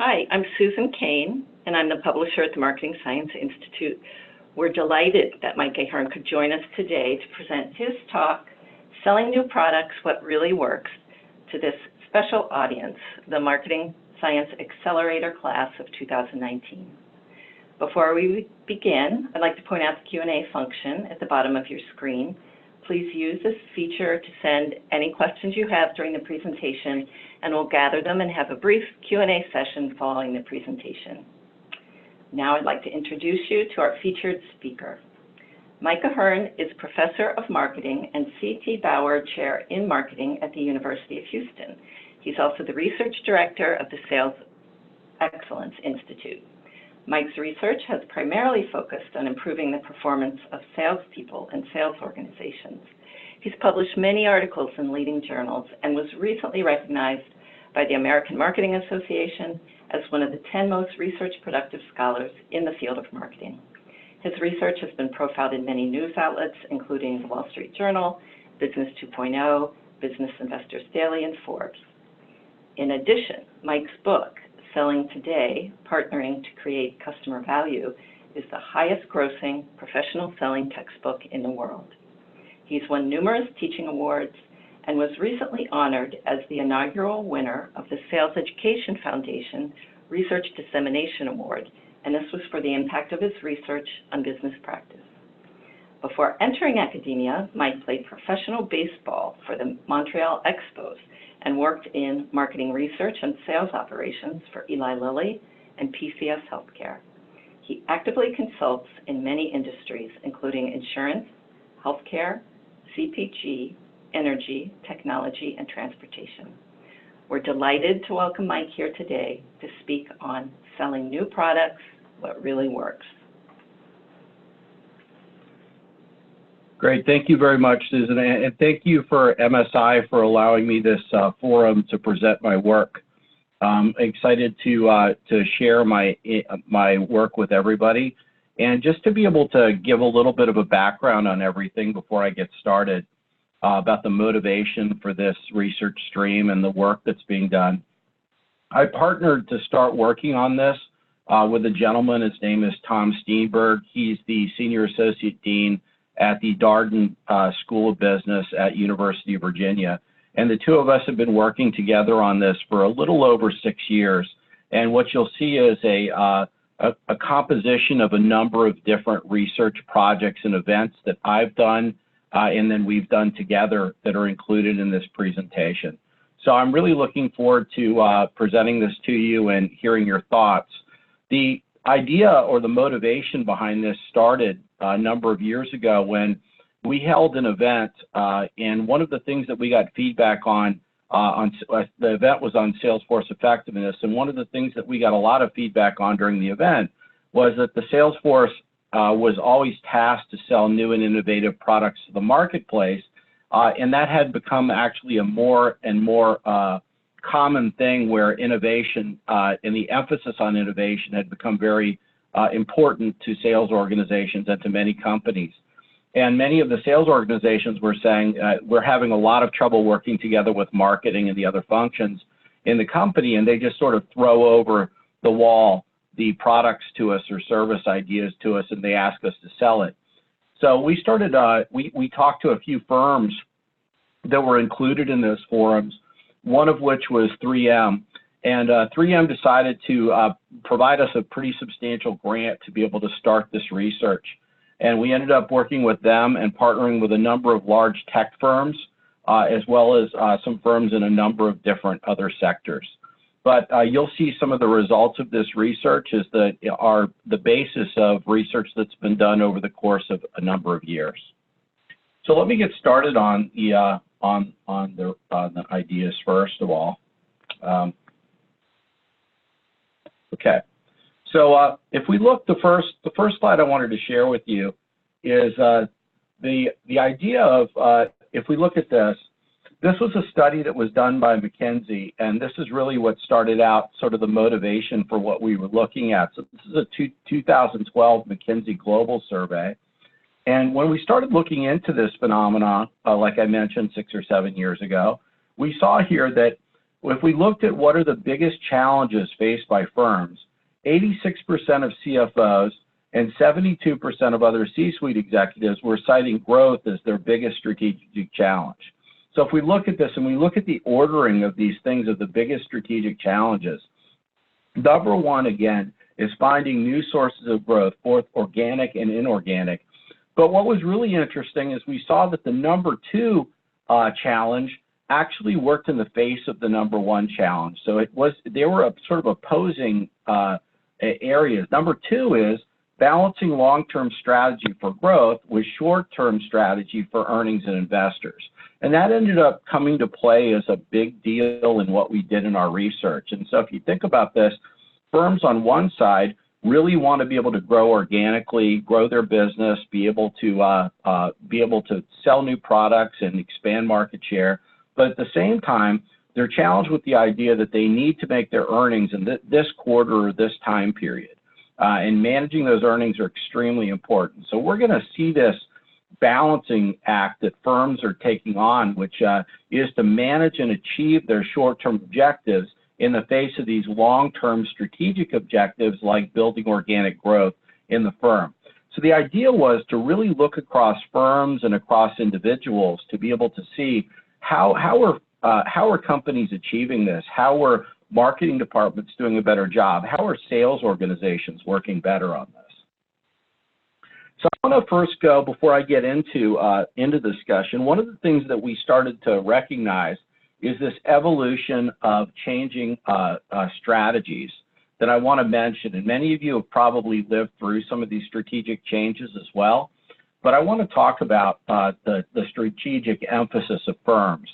Hi, I'm Susan Kane, and I'm the publisher at the Marketing Science Institute. We're delighted that Mike Ahearne could join us today to present his talk, Selling New Products, What Really Works, to this special audience, the Marketing Science Accelerator class of 2019. Before we begin, I'd like to point out the Q&A function at the bottom of your screen. Please use this feature to send any questions you have during the presentation, and we'll gather them and have a brief Q&A session following the presentation. Now I'd like to introduce you to our featured speaker. Mike Ahearne is Professor of Marketing and C.T. Bauer Chair in Marketing at the University of Houston. He's also the Research Director of the Sales Excellence Institute. Mike's research has primarily focused on improving the performance of salespeople and sales organizations. He's published many articles in leading journals and was recently recognized by the American Marketing Association as one of the 10 most research productive scholars in the field of marketing. His research has been profiled in many news outlets, including the Wall Street Journal, Business 2.0, Business Investors Daily, and Forbes. In addition, Mike's book, Selling Today, Partnering to Create Customer Value, is the highest grossing professional selling textbook in the world. He's won numerous teaching awards and was recently honored as the inaugural winner of the Sales Education Foundation Research Dissemination Award, and this was for the impact of his research on business practice. Before entering academia, Mike played professional baseball for the Montreal Expos and worked in marketing research and sales operations for Eli Lilly and PCS Healthcare. He actively consults in many industries, including insurance, healthcare, CPG, energy, technology, and transportation. We're delighted to welcome Mike here today to speak on selling new products, what really works. Great. Thank you very much, Susan, and thank you for MSI for allowing me this forum to present my work. I'm excited to share my work with everybody, and just to be able to give a little bit of a background on everything before I get started about the motivation for this research stream and the work that's being done. I partnered to start working on this with a gentleman. His name is Tom Steenberg. He's the Senior Associate Dean at the Darden School of Business at University of Virginia. And the two of us have been working together on this for a little over 6 years. And what you'll see is a composition of a number of different research projects and events that I've done and then we've done together that are included in this presentation. So I'm really looking forward to presenting this to you and hearing your thoughts. The idea or the motivation behind this started a number of years ago when we held an event, and one of the things that we got feedback on the event was on Salesforce effectiveness, and one of the things that we got a lot of feedback on during the event was that the Salesforce was always tasked to sell new and innovative products to the marketplace, and that had become actually a more and more common thing where innovation and the emphasis on innovation had become very important to sales organizations and to many companies. And many of the sales organizations were saying, we're having a lot of trouble working together with marketing and the other functions in the company, and they just sort of throw over the wall the products to us or service ideas to us, and they ask us to sell it. So we started, we talked to a few firms that were included in those forums, one of which was 3M. And 3M decided to provide us a pretty substantial grant to be able to start this research. And we ended up working with them and partnering with a number of large tech firms, as well as some firms in a number of different other sectors. But you'll see some of the results of this research are the basis of research that's been done over the course of a number of years. So let me get started on the ideas first of all. Okay, so if we look, the first slide I wanted to share with you is the idea of if we look at this was a study that was done by McKinsey, and this is really what started out sort of the motivation for what we were looking at. So this is a 2012 McKinsey Global Survey, and when we started looking into this phenomenon, like I mentioned 6 or 7 years ago, we saw here that if we looked at what are the biggest challenges faced by firms, 86% of CFOs and 72% of other C-suite executives were citing growth as their biggest strategic challenge. So if we look at this and we look at the ordering of these things of the biggest strategic challenges, number one, again, is finding new sources of growth, both organic and inorganic. But what was really interesting is we saw that the number two challenge actually worked in the face of the number one challenge. So they were sort of opposing areas. Number two is balancing long-term strategy for growth with short-term strategy for earnings and investors. And that ended up coming to play as a big deal in what we did in our research. And so if you think about this, firms on one side really want to be able to grow organically, grow their business, be able to sell new products and expand market share. But at the same time, they're challenged with the idea that they need to make their earnings in this quarter or this time period. And managing those earnings are extremely important. So we're going to see this balancing act that firms are taking on, which is to manage and achieve their short-term objectives in the face of these long-term strategic objectives like building organic growth in the firm. So the idea was to really look across firms and across individuals to be able to see how are companies achieving this? How are marketing departments doing a better job? How are sales organizations working better on this? So I want to first go, before I get into the discussion, one of the things that we started to recognize is this evolution of changing strategies that I want to mention. And many of you have probably lived through some of these strategic changes as well. But I want to talk about the strategic emphasis of firms.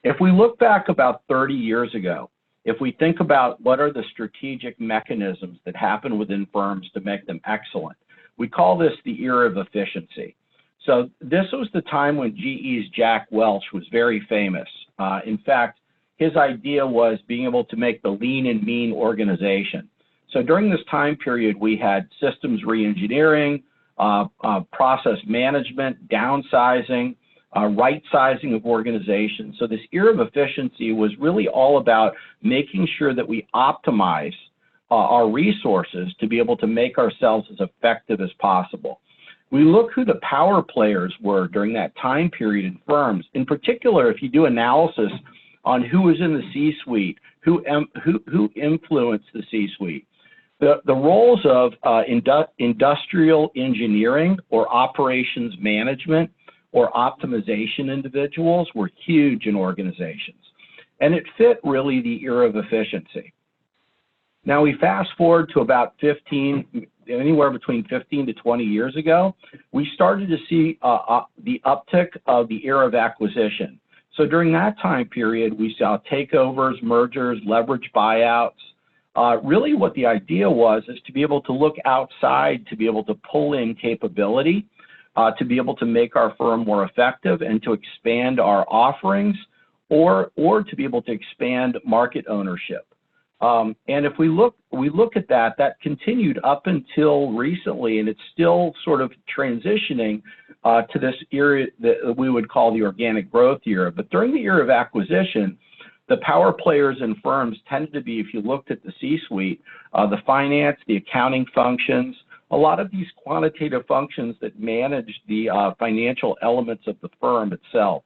If we look back about 30 years ago, if we think about what are the strategic mechanisms that happen within firms to make them excellent, we call this the era of efficiency. So this was the time when GE's Jack Welch was very famous. In fact, his idea was being able to make the lean and mean organization. So during this time period, we had systems reengineering, process management, downsizing, right sizing of organizations. So this era of efficiency was really all about making sure that we optimize our resources to be able to make ourselves as effective as possible. We look who the power players were during that time period in firms. In particular, if you do analysis on who was in the C-suite, who influenced the C-suite, the roles of industrial engineering or operations management or optimization individuals were huge in organizations. And it fit really the era of efficiency. Now we fast forward to about anywhere between 15 to 20 years ago, we started to see the uptick of the era of acquisition. So during that time period, we saw takeovers, mergers, leverage buyouts. Really what the idea was is to be able to look outside, to be able to pull in capability, to be able to make our firm more effective and to expand our offerings or to be able to expand market ownership. And if we look at that continued up until recently, and it's still sort of transitioning to this era that we would call the organic growth era. But during the era of acquisition, the power players in firms tended to be, if you looked at the C-suite, the finance, the accounting functions, a lot of these quantitative functions that manage the financial elements of the firm itself.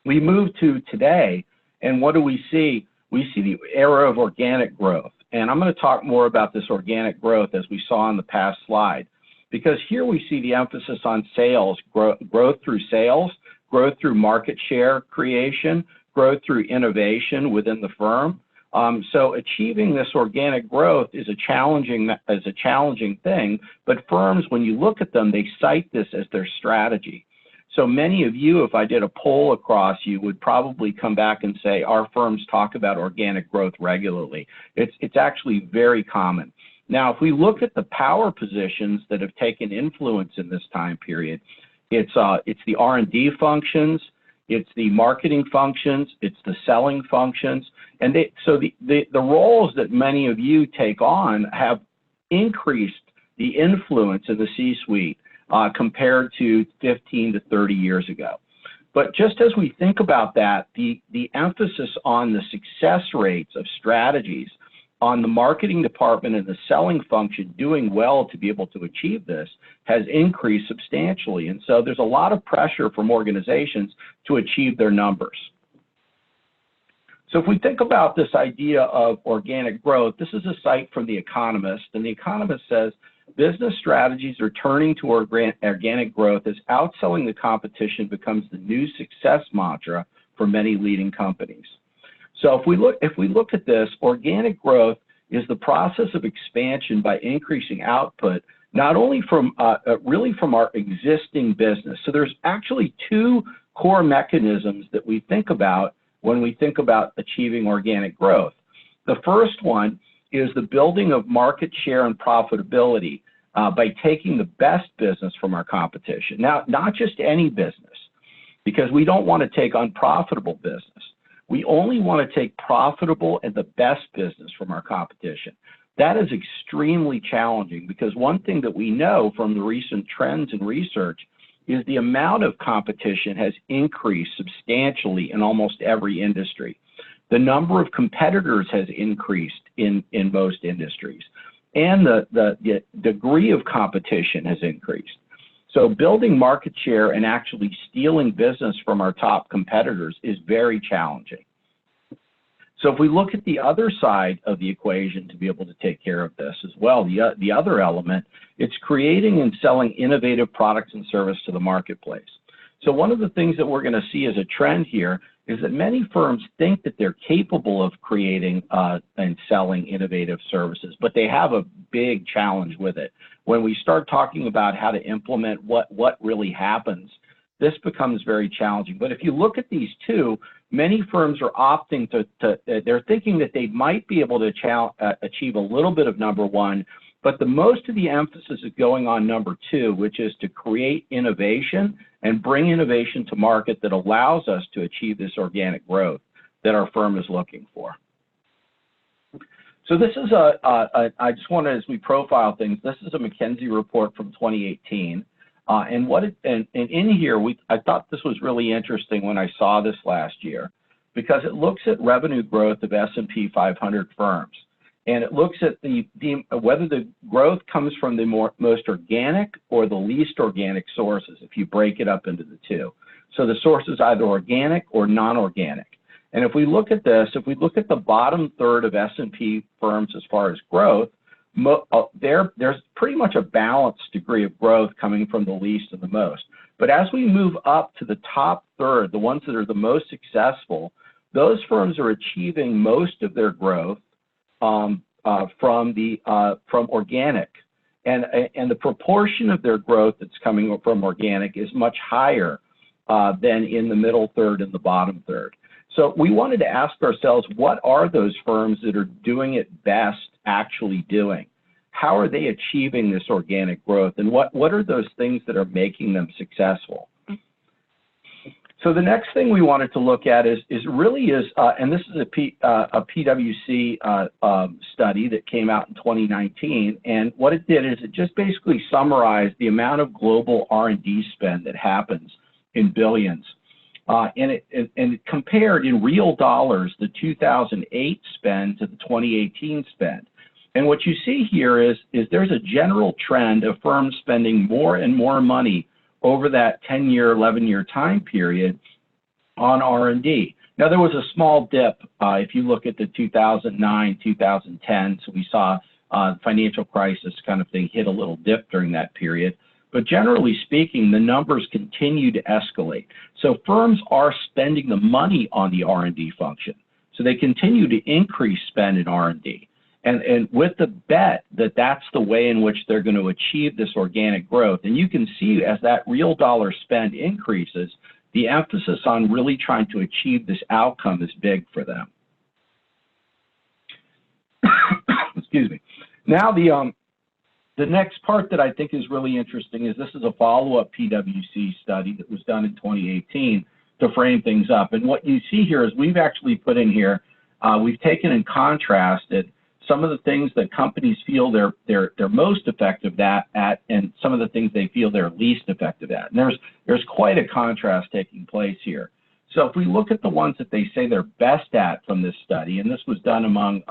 We move to today, and what do we see? We see the era of organic growth. And I'm going to talk more about this organic growth as we saw on the past slide, because here we see the emphasis on sales, growth through sales, growth through market share creation, growth through innovation within the firm. So achieving this organic growth is a challenging thing, but firms, when you look at them, they cite this as their strategy. So many of you, if I did a poll across, you would probably come back and say, our firms talk about organic growth regularly. It's actually very common. Now, if we look at the power positions that have taken influence in this time period, it's the R&D functions, it's the marketing functions, it's the selling functions, and so the roles that many of you take on have increased the influence of the C-suite compared to 15 to 30 years ago. But just as we think about that, the emphasis on the success rates of strategies, on the marketing department and the selling function doing well to be able to achieve this has increased substantially. And so there's a lot of pressure from organizations to achieve their numbers. So if we think about this idea of organic growth, this is a cite from The Economist, and The Economist says, business strategies are turning to organic growth as outselling the competition becomes the new success mantra for many leading companies. So if we look at this, organic growth is the process of expansion by increasing output, not only from really from our existing business. So there's actually two core mechanisms that we think about when we think about achieving organic growth. The first one is the building of market share and profitability by taking the best business from our competition. Now, not just any business, because we don't want to take unprofitable business. We only want to take profitable and the best business from our competition. That is extremely challenging because one thing that we know from the recent trends and research is the amount of competition has increased substantially in almost every industry. The number of competitors has increased in most industries, and the degree of competition has increased. So building market share and actually stealing business from our top competitors is very challenging. So if we look at the other side of the equation to be able to take care of this as well, the other element, it's creating and selling innovative products and service to the marketplace. So one of the things that we're going to see as a trend here is that many firms think that they're capable of creating and selling innovative services, but they have a big challenge with it. When we start talking about how to implement what really happens, this becomes very challenging. But if you look at these two, many firms are opting they're thinking that they might be able to achieve a little bit of number one, but the most of the emphasis is going on number two, which is to create innovation and bring innovation to market that allows us to achieve this organic growth that our firm is looking for. So this is I just want to, as we profile things, this is a McKinsey report from 2018. And in here, I thought this was really interesting when I saw this last year, because it looks at revenue growth of S&P 500 firms. And it looks at whether the growth comes from the most organic or the least organic sources, if you break it up into the two. So the source is either organic or non-organic. And if we look at this, if we look at the bottom third of S&P firms as far as growth, there's pretty much a balanced degree of growth coming from the least and the most. But as we move up to the top third, the ones that are the most successful, those firms are achieving most of their growth from organic, and the proportion of their growth that's coming from organic is much higher than in the middle third and the bottom third. So we wanted to ask ourselves, what are those firms that are doing it best actually doing? How are they achieving this organic growth, and what are those things that are making them successful? So the next thing we wanted to look at is and this is a PwC study that came out in 2019, and what it did is it just basically summarized the amount of global R&D spend that happens in billions, and it compared in real dollars the 2008 spend to the 2018 spend. And what you see here is there's a general trend of firms spending more and more money over that 10-year, 11-year time period on R&D. Now, there was a small dip if you look at the 2009, 2010, so we saw financial crisis kind of thing hit a little dip during that period. But generally speaking, the numbers continue to escalate. So firms are spending the money on the R&D function. So they continue to increase spend in R&D. And with the bet that that's the way in which they're going to achieve this organic growth. And you can see as that real dollar spend increases, the emphasis on really trying to achieve this outcome is big for them. Excuse me. Now the next part that I think is really interesting is this is a follow-up PwC study that was done in 2018 to frame things up. And what you see here is we've actually put in here, we've taken and contrasted some of the things that companies feel they're most effective at, and some of the things they feel they're least effective at. And there's quite a contrast taking place here. So if we look at the ones that they say they're best at from this study, and this was done among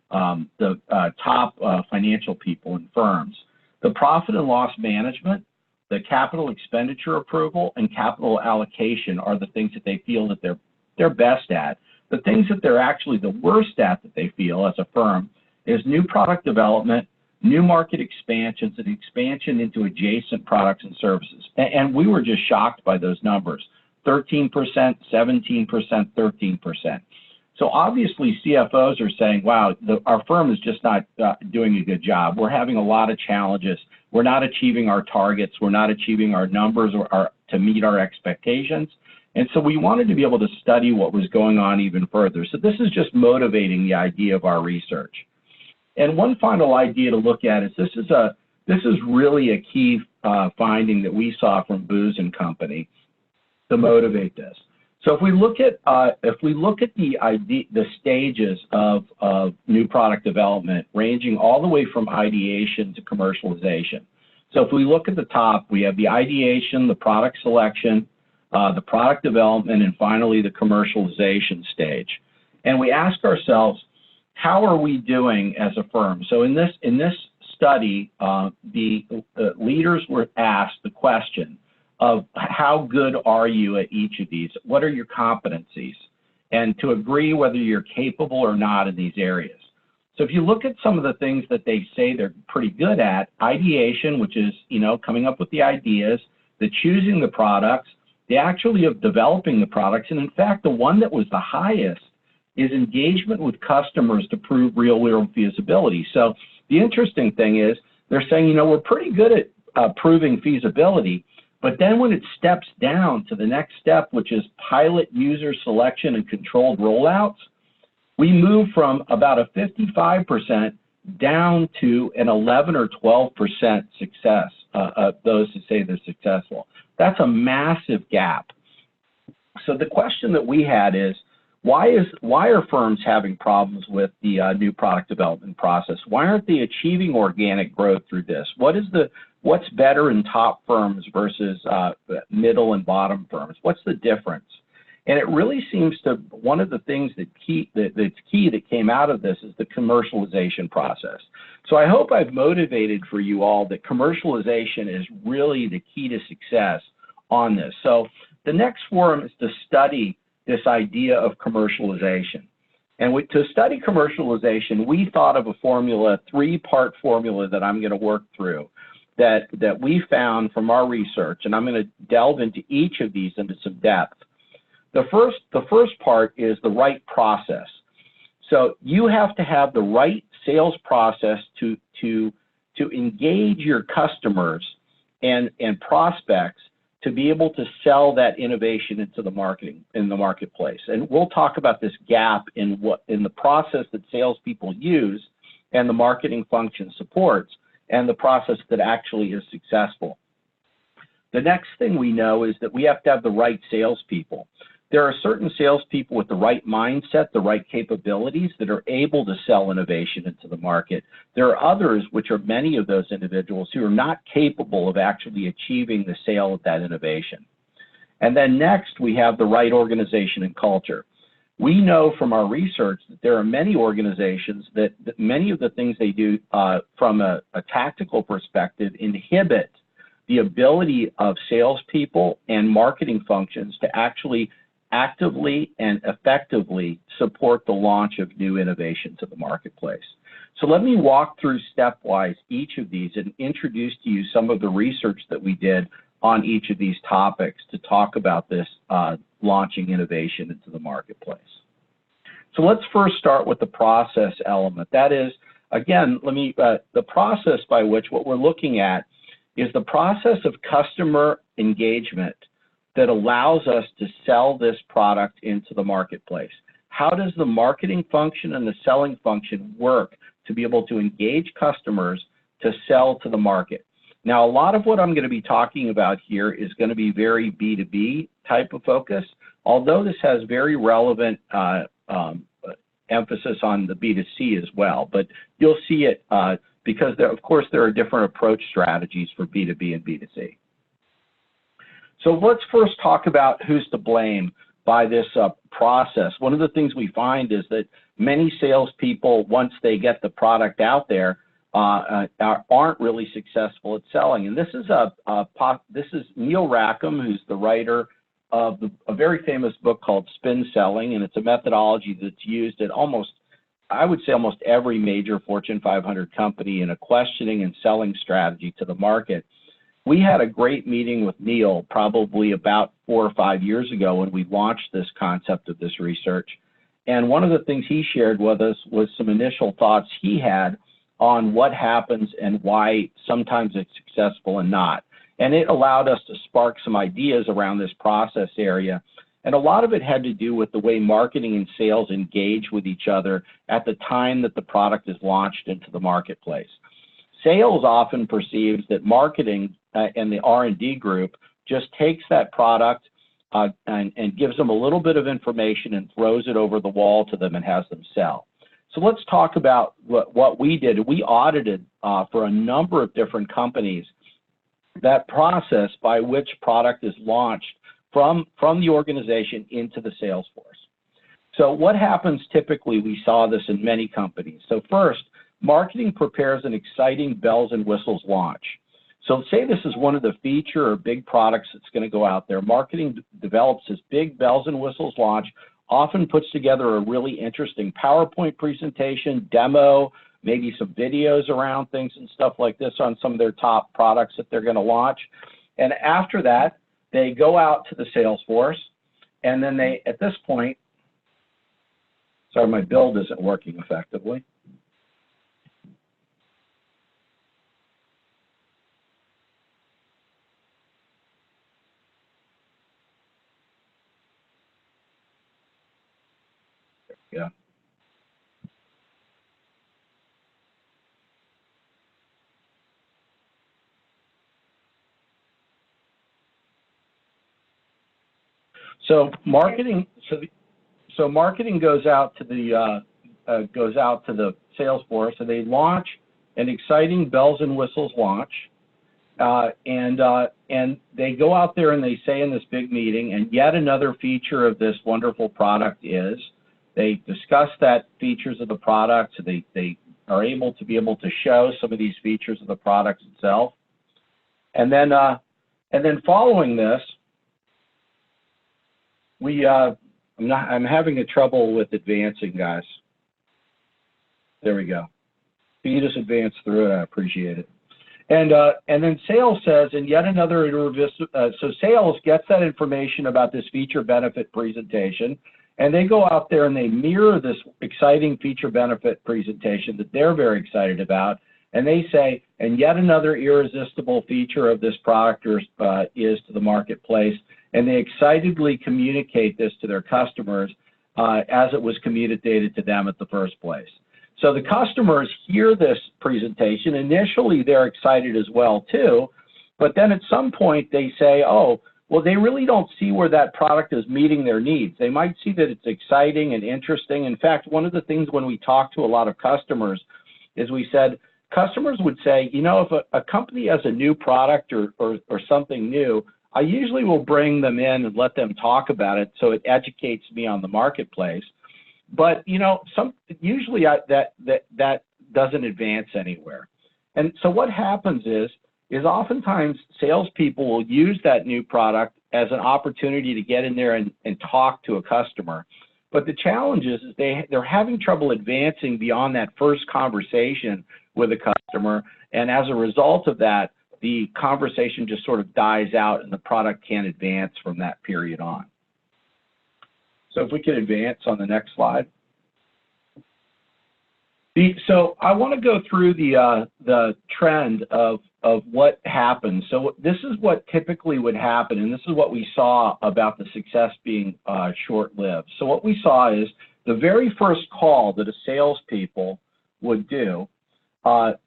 the top financial people and firms, the profit and loss management, the capital expenditure approval, and capital allocation are the things that they feel that they're best at. The things that they're actually the worst at that they feel as a firm is new product development, new market expansions, and expansion into adjacent products and services. And we were just shocked by those numbers, 13%, 17%, 13%. So obviously CFOs are saying, wow, our firm is just not doing a good job. We're having a lot of challenges. We're not achieving our targets. We're not achieving our numbers to meet our expectations. And so we wanted to be able to study what was going on even further. So this is just motivating the idea of our research. And one final idea to look at is this is really a key finding that we saw from Booz & Company to motivate this. So if we look at the stages of new product development, ranging all the way from ideation to commercialization. So if we look at the top, we have the ideation, the product selection, the product development, and finally the commercialization stage. And we ask ourselves, how are we doing as a firm? So in this study, the leaders were asked the question of how good are you at each of these? What are your competencies? And to agree whether you're capable or not in these areas. So if you look at some of the things that they say they're pretty good at, ideation, which is, coming up with the ideas, the choosing the products, the actually of developing the products, and in fact, the one that was the highest is engagement with customers to prove real-world feasibility. So the interesting thing is they're saying, we're pretty good at proving feasibility, but then when it steps down to the next step, which is pilot user selection and controlled rollouts, we move from about a 55% down to an 11 or 12% success of those who say they're successful. That's a massive gap. So the question that we had is, why are firms having problems with the new product development process? Why aren't they achieving organic growth through this? What's better in top firms versus middle and bottom firms? What's the difference? And it really seems to, one of the things that's key that came out of this is the commercialization process. So I hope I've motivated for you all that commercialization is really the key to success on this. So the next forum is to study this idea of commercialization. And to study commercialization, we thought of a formula, three-part formula that I'm going to work through that we found from our research, and I'm going to delve into each of these into some depth. The first part is the right process. So you have to have the right sales process to engage your customers and prospects to be able to sell that innovation into the marketplace. And we'll talk about this gap in the process that salespeople use and the marketing function supports and the process that actually is successful. The next thing we know is that we have to have the right salespeople. There are certain salespeople with the right mindset, the right capabilities that are able to sell innovation into the market. There are others, which are many of those individuals, who are not capable of actually achieving the sale of that innovation. And then next, we have the right organization and culture. We know from our research that there are many organizations that many of the things they do from a tactical perspective inhibit the ability of salespeople and marketing functions to actually actively and effectively support the launch of new innovation to the marketplace. So let me walk through stepwise each of these and introduce to you some of the research that we did on each of these topics to talk about this launching innovation into the marketplace. So let's first start with the process element. That is, again, the process by which what we're looking at is the process of customer engagement that allows us to sell this product into the marketplace. How does the marketing function and the selling function work to be able to engage customers to sell to the market? Now, a lot of what I'm going to be talking about here is going to be very B2B type of focus, although this has very relevant emphasis on the B2C as well, but you'll see it because of course there are different approach strategies for B2B and B2C. So let's first talk about who's to blame by this process. One of the things we find is that many salespeople, once they get the product out there, aren't really successful at selling. And this is Neil Rackham, who's the writer of a very famous book called Spin Selling, and it's a methodology that's used at I would say almost every major Fortune 500 company in a questioning and selling strategy to the market. We had a great meeting with Neil probably about 4 or 5 years ago when we launched this concept of this research. And one of the things he shared with us was some initial thoughts he had on what happens and why sometimes it's successful and not. And it allowed us to spark some ideas around this process area. And a lot of it had to do with the way marketing and sales engage with each other at the time that the product is launched into the marketplace. Sales often perceives that marketing and the R&D group just takes that product and gives them a little bit of information and throws it over the wall to them and has them sell. So let's talk about what we did. We audited for a number of different companies that process by which product is launched from the organization into the sales force. So what happens typically, we saw this in many companies. So first, marketing prepares an exciting bells and whistles launch. So say this is one of the feature or big products that's going to go out there. Marketing develops this big bells and whistles launch, often puts together a really interesting PowerPoint presentation, demo, maybe some videos around things and stuff like this on some of their top products that they're going to launch. And after that, they go out to the sales force, and then they, at this point, sorry, my build isn't working effectively. Yeah. So marketing, marketing goes out to the sales force, and they launch an exciting bells and whistles launch, and they go out there and they say in this big meeting, and yet another feature of this wonderful product is. They discuss that features of the product, so they are able to show some of these features of the product itself, and then following this, I'm having a trouble with advancing, guys. There we go. Can you just advance through it? I appreciate it. And then sales says, and yet another, so sales gets that information about this feature benefit presentation, and they go out there and they mirror this exciting feature benefit presentation that they're very excited about, and they say, and yet another irresistible feature of this product is to the marketplace, and they excitedly communicate this to their customers as it was communicated to them at the first place. So the customers hear this presentation. Initially, they're excited as well, too, but then at some point they say, oh, well, they really don't see where that product is meeting their needs. They might see that it's exciting and interesting. In fact, one of the things when we talk to a lot of customers is we said, customers would say, you know, if a company has a new product or something new, I usually will bring them in and let them talk about it so it educates me on the marketplace. But, you know, usually that doesn't advance anywhere. And so what happens is oftentimes salespeople will use that new product as an opportunity to get in there and talk to a customer. But the challenge is they're having trouble advancing beyond that first conversation with a customer. And as a result of that, the conversation just sort of dies out and the product can't advance from that period on. So if we could advance on the next slide. So I want to go through the trend of what happens. So this is what typically would happen, and this is what we saw about the success being short-lived. So what we saw is the very first call that a salespeople would do,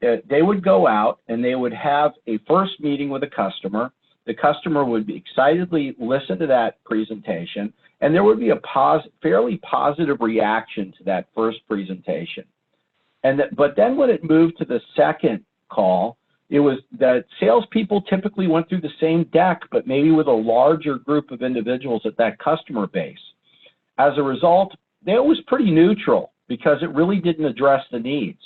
they would go out and they would have a first meeting with a customer. the customer would excitedly listen to that presentation, and there would be a fairly positive reaction to that first presentation. But then when it moved to the second call, it was that salespeople typically went through the same deck, but maybe with a larger group of individuals at that customer base. As a result, it was pretty neutral because it really didn't address the needs.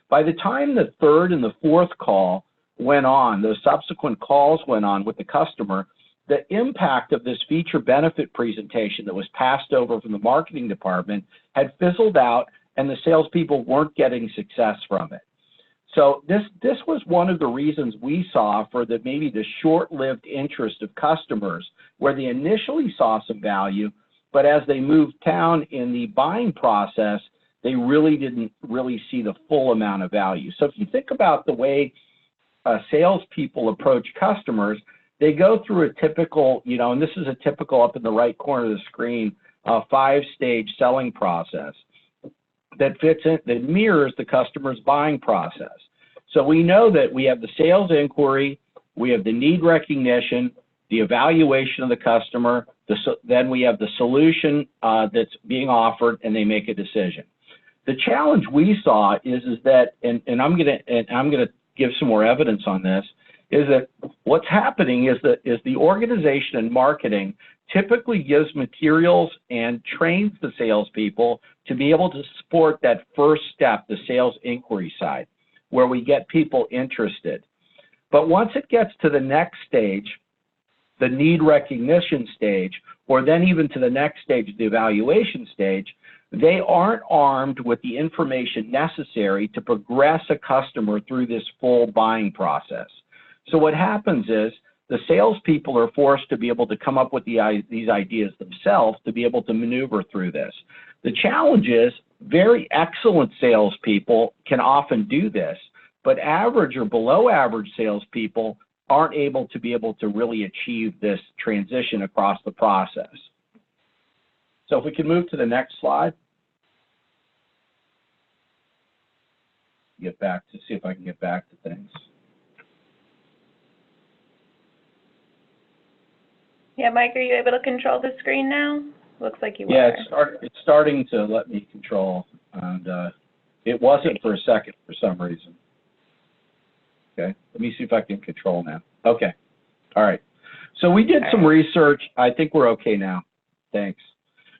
By the time the third and the fourth call went on, those subsequent calls went on with the customer, the impact of this feature benefit presentation that was passed over from the marketing department had fizzled out, and the salespeople weren't getting success from it. So this was one of the reasons we saw for maybe the short-lived interest of customers, where they initially saw some value, but as they moved down in the buying process, they really didn't see the full amount of value. So if you think about the way salespeople approach customers, they go through a typical, and this is a typical up in the right corner of the screen, 5-stage selling process that mirrors the customer's buying process. So we know that we have the sales inquiry, we have the need recognition, the evaluation of the customer, then we have the solution that's being offered, and they make a decision. The challenge we saw is that, and I'm gonna give some more evidence on this, is that what's happening is the organization and marketing typically gives materials and trains the salespeople to be able to support that first step, the sales inquiry side, where we get people interested. But once it gets to the next stage, the need recognition stage, or then even to the next stage, the evaluation stage, they aren't armed with the information necessary to progress a customer through this full buying process. So what happens is the salespeople are forced to be able to come up with these ideas themselves to be able to maneuver through this. The challenge is very excellent salespeople can often do this, but average or below average salespeople aren't able to really achieve this transition across the process. So if we can move to the next slide. See if I can get back to things. Yeah, Mike, are you able to control the screen now? Looks like you are. Yeah, it's starting to let me control, and it wasn't for a second for some reason. Okay, let me see if I can control now. Okay, all right. So we did some research. I think we're okay now. Thanks.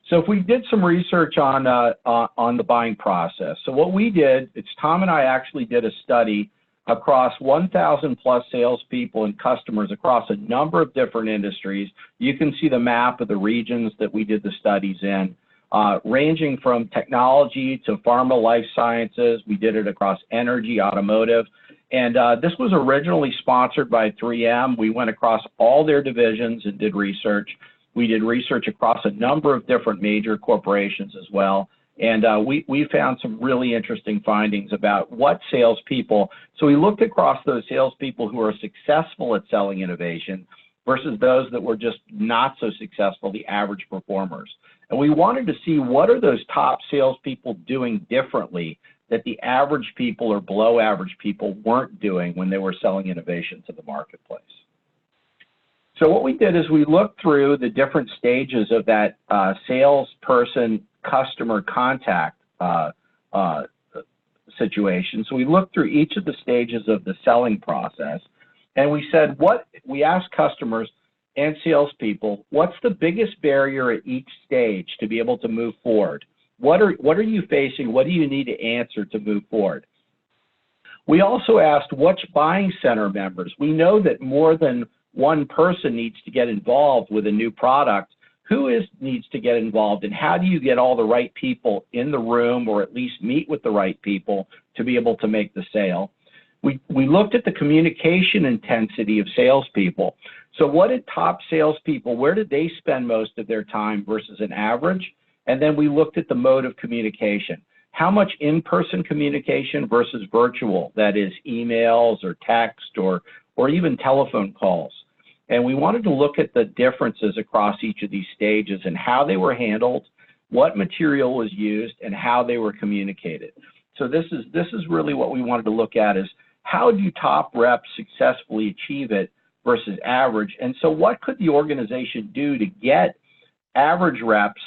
So if we did some research on the buying process. So what we did, Tom and I actually did a study across 1,000 plus salespeople and customers across a number of different industries. You can see the map of the regions that we did the studies in, ranging from technology to pharma, life sciences. We did it across energy, automotive. And this was originally sponsored by 3M. We went across all their divisions and did research. We did research across a number of different major corporations as well. And we found some really interesting findings about what salespeople, so we looked across those salespeople who are successful at selling innovation versus those that were just not so successful, the average performers. And we wanted to see what are those top salespeople doing differently that the average people or below average people weren't doing when they were selling innovation to the marketplace. So what we did is we looked through the different stages of that salesperson customer contact situation. So we looked through each of the stages of the selling process, and we said, we asked customers and salespeople, what's the biggest barrier at each stage to be able to move forward? What are you facing? What do you need to answer to move forward? We also asked which buying center members. We know that more than one person needs to get involved with a new product. Who needs to get involved, and how do you get all the right people in the room, or at least meet with the right people to be able to make the sale? We looked at the communication intensity of salespeople. So what did top salespeople, where did they spend most of their time versus an average? And then we looked at the mode of communication. How much in-person communication versus virtual, that is emails or text or even telephone calls. And we wanted to look at the differences across each of these stages and how they were handled, what material was used, and how they were communicated. So this is really what we wanted to look at, is how do top reps successfully achieve it versus average. And so what could the organization do to get average reps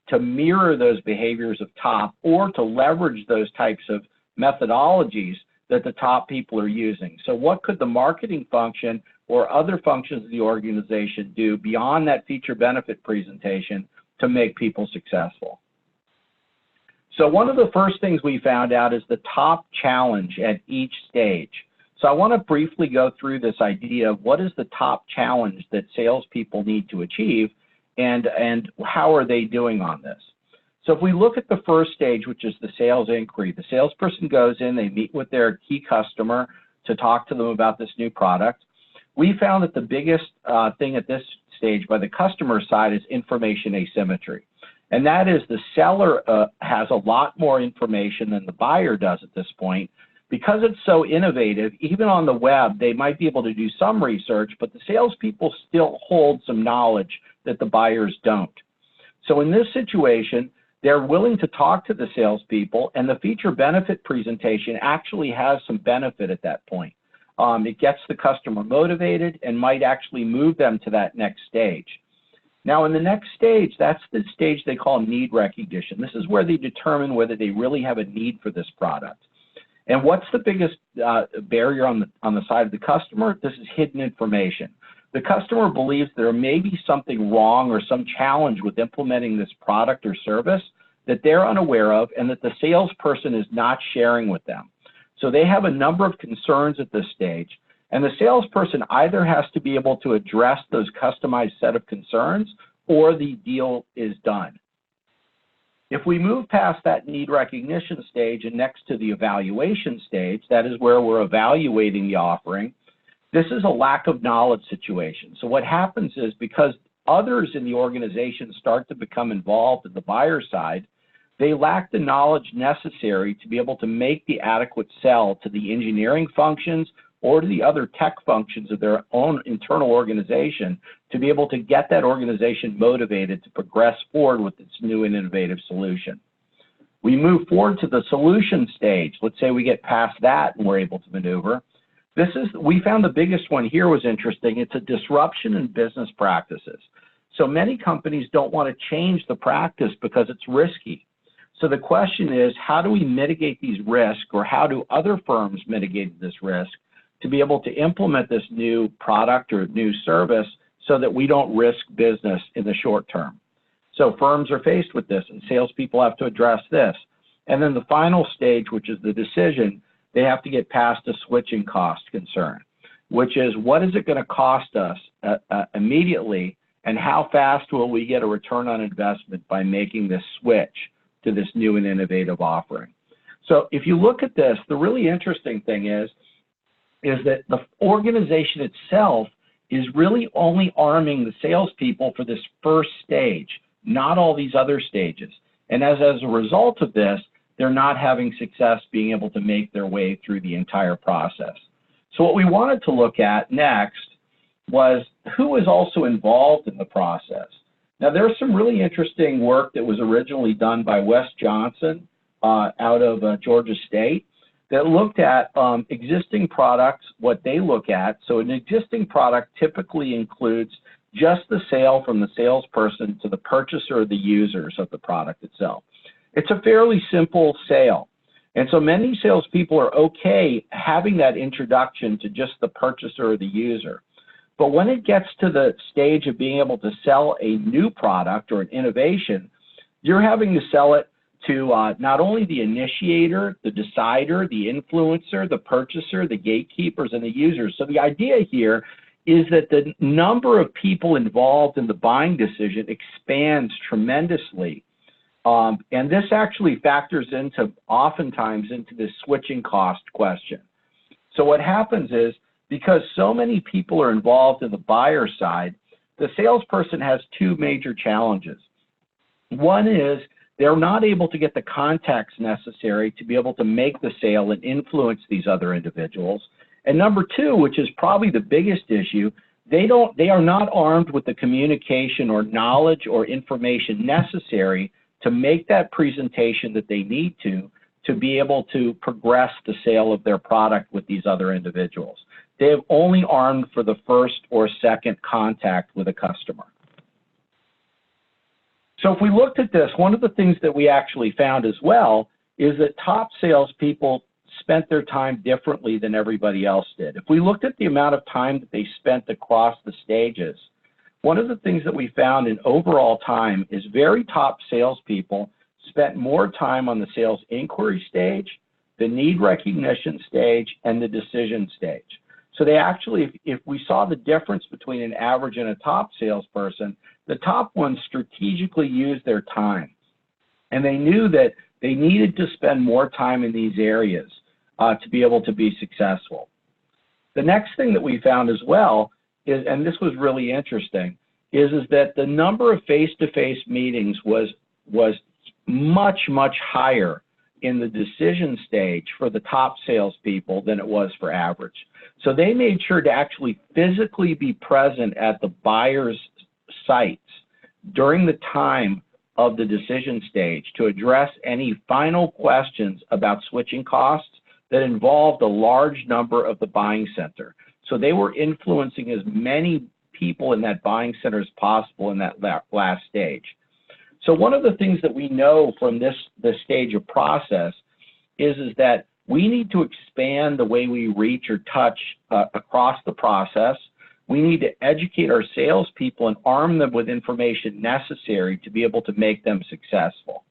to mirror those behaviors of top, or to leverage those types of methodologies that the top people are using? So what could the marketing function or other functions of the organization do beyond that feature benefit presentation to make people successful? So one of the first things we found out is the top challenge at each stage. So I want to briefly go through this idea of what is the top challenge that salespeople need to achieve, and how are they doing on this. So if we look at the first stage, which is the sales inquiry, the salesperson goes in, they meet with their key customer to talk to them about this new product. We found that the biggest thing at this stage by the customer side is information asymmetry. And that is the seller has a lot more information than the buyer does at this point. Because it's so innovative, even on the web, they might be able to do some research, but the salespeople still hold some knowledge that the buyers don't. So in this situation, they're willing to talk to the salespeople, and the feature benefit presentation actually has some benefit at that point. It gets the customer motivated and might actually move them to that next stage. Now, in the next stage, that's the stage they call need recognition. This is where they determine whether they really have a need for this product. And what's the biggest barrier on the side of the customer? This is hidden information. The customer believes there may be something wrong or some challenge with implementing this product or service that they're unaware of and that the salesperson is not sharing with them. So they have a number of concerns at this stage, and the salesperson either has to be able to address those customized set of concerns, or the deal is done. If we move past that need recognition stage and next to the evaluation stage, that is where we're evaluating the offering, this is a lack of knowledge situation. So what happens is, because others in the organization start to become involved at the buyer side, they lack the knowledge necessary to be able to make the adequate sell to the engineering functions or to the other tech functions of their own internal organization to be able to get that organization motivated to progress forward with its new and innovative solution. We move forward to the solution stage. Let's say we get past that and we're able to maneuver. We found the biggest one here was interesting. It's a disruption in business practices. So many companies don't want to change the practice because it's risky. So the question is, how do we mitigate these risks, or how do other firms mitigate this risk to be able to implement this new product or new service so that we don't risk business in the short term? So firms are faced with this, and salespeople have to address this. And then the final stage, which is the decision, they have to get past a switching cost concern, which is, what is it going to cost us immediately, and how fast will we get a return on investment by making this switch to this new and innovative offering? So if you look at this, the really interesting thing is that the organization itself is really only arming the salespeople for this first stage, not all these other stages. And as a result of this, they're not having success being able to make their way through the entire process. So what we wanted to look at next was who is also involved in the process. Now, there's some really interesting work that was originally done by Wes Johnson out of Georgia State that looked at existing products, what they look at. So an existing product typically includes just the sale from the salesperson to the purchaser or the users of the product itself. It's a fairly simple sale. And so many salespeople are okay having that introduction to just the purchaser or the user. But when it gets to the stage of being able to sell a new product or an innovation, you're having to sell it to not only the initiator, the decider, the influencer, the purchaser, the gatekeepers, and the users. So the idea here is that the number of people involved in the buying decision expands tremendously. And this actually factors into, oftentimes, into this switching cost question. So what happens is, because so many people are involved in the buyer side, the salesperson has two major challenges. One is they're not able to get the context necessary to be able to make the sale and influence these other individuals. And number two, which is probably the biggest issue, they are not armed with the communication or knowledge or information necessary to make that presentation that they need to to be able to progress the sale of their product with these other individuals. They have only armed for the first or second contact with a customer. So if we looked at this, one of the things that we actually found as well is that top salespeople spent their time differently than everybody else did. If we looked at the amount of time that they spent across the stages, one of the things that we found in overall time is very top salespeople spent more time on the sales inquiry stage, the need recognition stage, and the decision stage. So they actually, if we saw the difference between an average and a top salesperson, the top ones strategically used their time. And they knew that they needed to spend more time in these areas to be able to be successful. The next thing that we found as well is, and this was really interesting, is that the number of face-to-face meetings was much, much higher in the decision stage for the top salespeople than it was for average. So they made sure to actually physically be present at the buyer's sites during the time of the decision stage to address any final questions about switching costs that involved a large number of the buying center. So they were influencing as many people in that buying center as possible in that last stage. So one of the things that we know from this stage of process is that we need to expand the way we reach or touch across the process. We need to educate our salespeople and arm them with information necessary to be able to make them successful.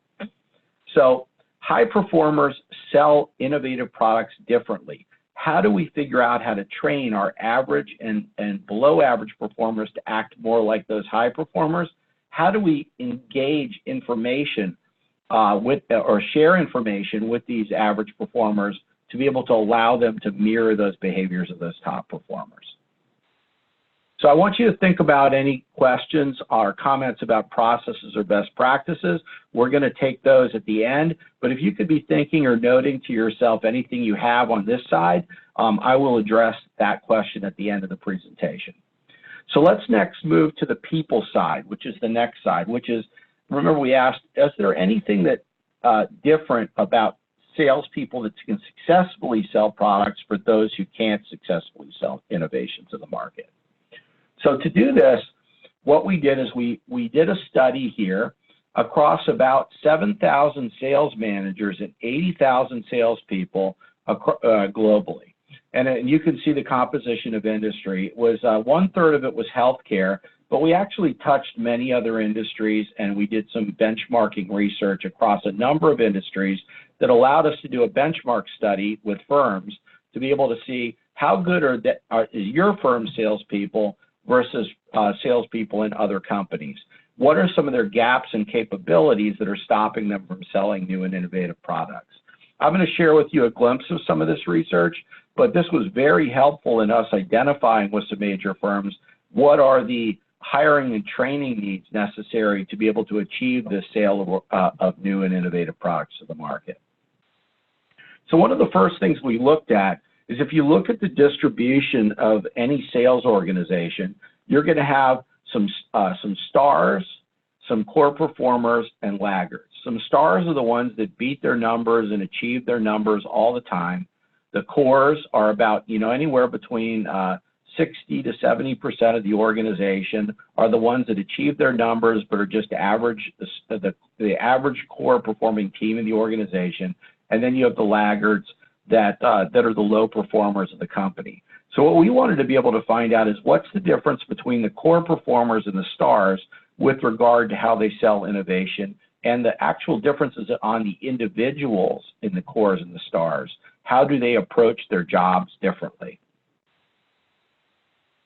So high performers sell innovative products differently. How do we figure out how to train our average and below average performers to act more like those high performers? How do we engage information or share information with these average performers to be able to allow them to mirror those behaviors of those top performers? So I want you to think about any questions or comments about processes or best practices. We're going to take those at the end, but if you could be thinking or noting to yourself anything you have on this side, I will address that question at the end of the presentation. So let's next move to the people side, which is the next side, which is, remember we asked, is there anything that different about salespeople that can successfully sell products for those who can't successfully sell innovations in the market? So to do this, what we did is we did a study here across about 7,000 sales managers and 80,000 salespeople globally. And you can see the composition of industry. It was 1/3 of it was healthcare, but we actually touched many other industries, and we did some benchmarking research across a number of industries that allowed us to do a benchmark study with firms to be able to see how good is your firm's salespeople versus salespeople in other companies. What are some of their gaps and capabilities that are stopping them from selling new and innovative products? I'm going to share with you a glimpse of some of this research, but this was very helpful in us identifying with some major firms what are the hiring and training needs necessary to be able to achieve the sale of new and innovative products to the market. So one of the first things we looked at is if you look at the distribution of any sales organization, you're going to have some stars, some core performers, and laggards. Some stars are the ones that beat their numbers and achieve their numbers all the time. The cores are about, anywhere between 60 to 70% of the organization are the ones that achieve their numbers but are just average, the average core performing team in the organization. And then you have the laggards that are the low performers of the company. So what we wanted to be able to find out is what's the difference between the core performers and the stars with regard to how they sell innovation, and the actual differences on the individuals in the cores and the stars. How do they approach their jobs differently?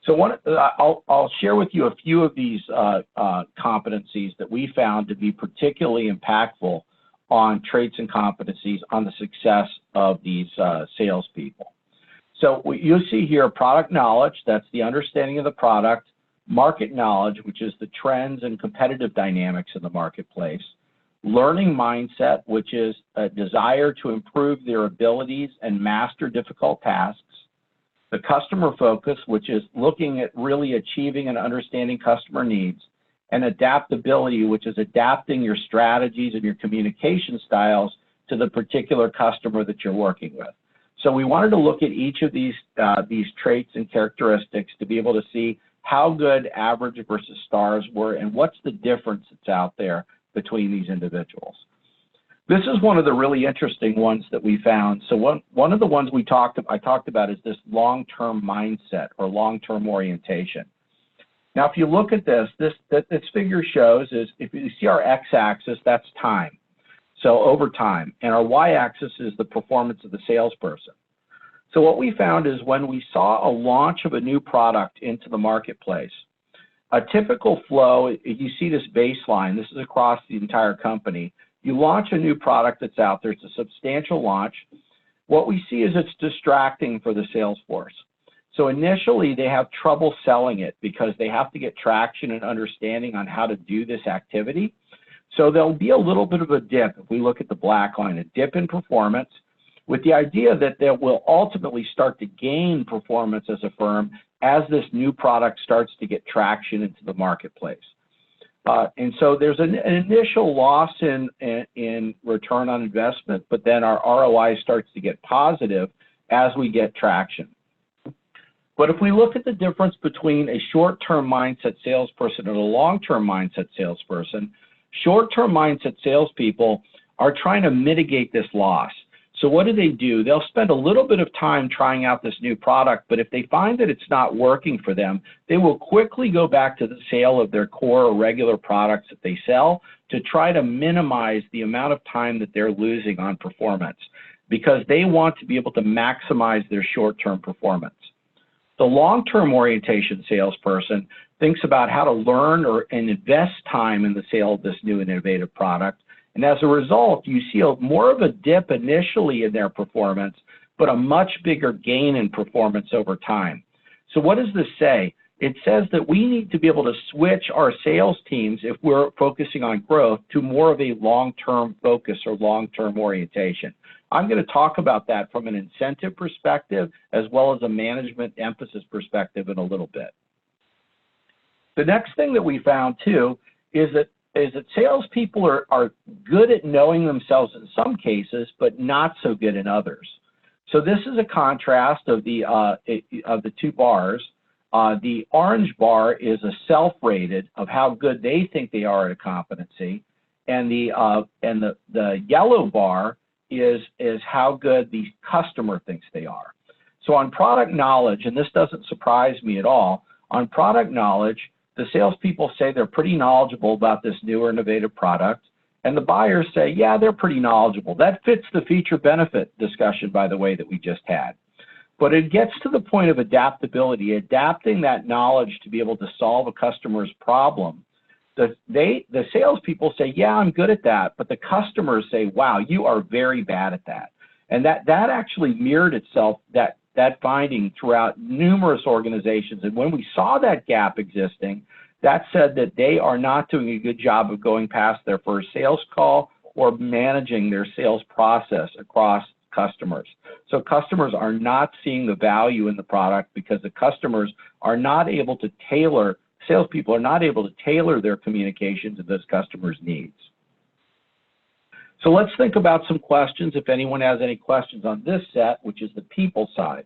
So I'll share with you a few of these competencies that we found to be particularly impactful on traits and competencies on the success of these salespeople. So you'll see here product knowledge, that's the understanding of the product, market knowledge, which is the trends and competitive dynamics in the marketplace, learning mindset, which is a desire to improve their abilities and master difficult tasks, the customer focus, which is looking at really achieving and understanding customer needs, and adaptability, which is adapting your strategies and your communication styles to the particular customer that you're working with. So we wanted to look at each of these traits and characteristics to be able to see how good average versus stars were and what's the difference that's out there between these individuals. This is one of the really interesting ones that we found. So one of the ones I talked about is this long-term mindset or long-term orientation. Now, if you look at this figure shows is, if you see our x-axis, that's time. So over time, and our y-axis is the performance of the salesperson. So what we found is when we saw a launch of a new product into the marketplace, a typical flow, you see this baseline, this is across the entire company. You launch a new product that's out there, it's a substantial launch. What we see is it's distracting for the sales force. So initially they have trouble selling it because they have to get traction and understanding on how to do this activity. So there'll be a little bit of a dip if we look at the black line, a dip in performance, with the idea that they will ultimately start to gain performance as a firm as this new product starts to get traction into the marketplace. And so there's an initial loss in return on investment, but then our ROI starts to get positive as we get traction. But if we look at the difference between a short-term mindset salesperson and a long-term mindset salesperson, short-term mindset salespeople are trying to mitigate this loss. So what do? They'll spend a little bit of time trying out this new product, but if they find that it's not working for them, they will quickly go back to the sale of their core or regular products that they sell to try to minimize the amount of time that they're losing on performance, because they want to be able to maximize their short-term performance. The long-term orientation salesperson thinks about how to learn and invest time in the sale of this new and innovative product. And as a result, you see more of a dip initially in their performance, but a much bigger gain in performance over time. So what does this say? It says that we need to be able to switch our sales teams, if we're focusing on growth, to more of a long-term focus or long-term orientation. I'm going to talk about that from an incentive perspective as well as a management emphasis perspective in a little bit. The next thing that we found too is that salespeople are good at knowing themselves in some cases, but not so good in others. So this is a contrast of the two bars. The orange bar is a self-rated of how good they think they are at a competency, and the yellow bar is how good the customer thinks they are. So on product knowledge, and this doesn't surprise me at all, on product knowledge, the salespeople say they're pretty knowledgeable about this new or innovative product, and the buyers say, yeah, they're pretty knowledgeable. That fits the feature benefit discussion, by the way, that we just had. But it gets to the point of adaptability, adapting that knowledge to be able to solve a customer's problem. The salespeople say, yeah, I'm good at that, but the customers say, wow, you are very bad at that. And that actually mirrored itself, that finding throughout numerous organizations. And when we saw that gap existing, that said that they are not doing a good job of going past their first sales call or managing their sales process across customers. So customers are not seeing the value in the product because the customers are not able to tailor, salespeople are not able to tailor their communication to those customers' needs. So let's think about some questions, if anyone has any questions on this set, which is the people side.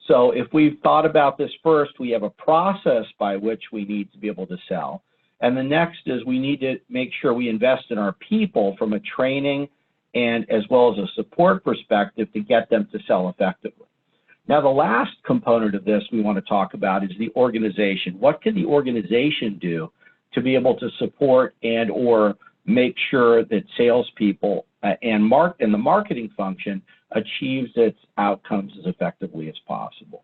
So if we've thought about this first, we have a process by which we need to be able to sell. And the next is we need to make sure we invest in our people from a training and as well as a support perspective to get them to sell effectively. Now, the last component of this we want to talk about is the organization. What can the organization do to be able to support and or make sure that salespeople and the marketing function achieves its outcomes as effectively as possible?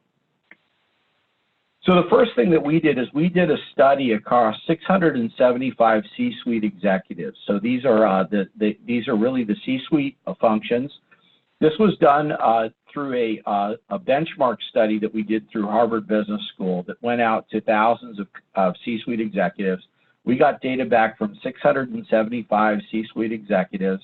So the first thing that we did is we did a study across 675 C-suite executives. So these are these are really the C-suite functions. This was done through a benchmark study that we did through Harvard Business School that went out to thousands of C-suite executives. We got data back from 675 C-suite executives,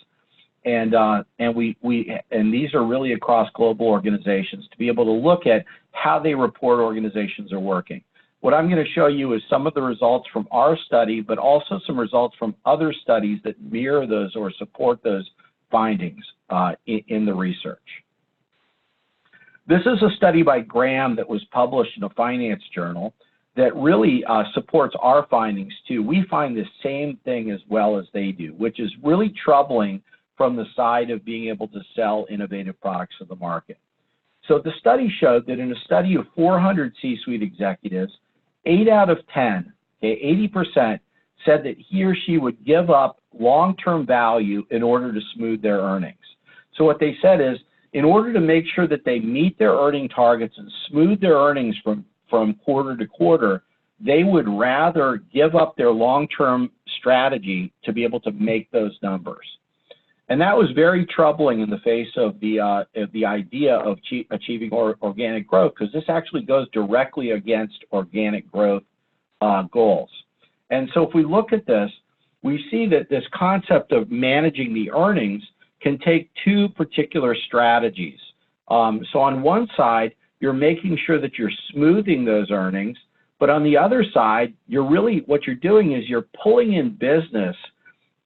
and these are really across global organizations to be able to look at how they report organizations are working. What I'm going to show you is some of the results from our study, but also some results from other studies that mirror those or support those findings in the research. This is a study by Graham that was published in a finance journal that really supports our findings too. We find the same thing as well as they do, which is really troubling from the side of being able to sell innovative products to the market. So the study showed that in a study of 400 C-suite executives, 8 out of 10, okay, 80%, said that he or she would give up long-term value in order to smooth their earnings. So what they said is, in order to make sure that they meet their earning targets and smooth their earnings from quarter to quarter, they would rather give up their long-term strategy to be able to make those numbers. And that was very troubling in the face of the idea of achieving organic growth, because this actually goes directly against organic growth goals. And so if we look at this, we see that this concept of managing the earnings can take two particular strategies. So on one side, you're making sure that you're smoothing those earnings, but on the other side, what you're doing is you're pulling in business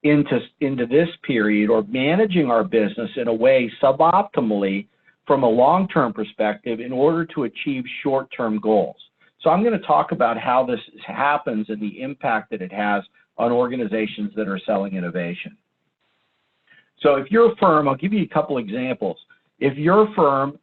into this period, or managing our business in a way suboptimally from a long-term perspective in order to achieve short-term goals. So I'm going to talk about how this happens and the impact that it has on organizations that are selling innovation. So if your firm, I'll give you a couple examples. If your firm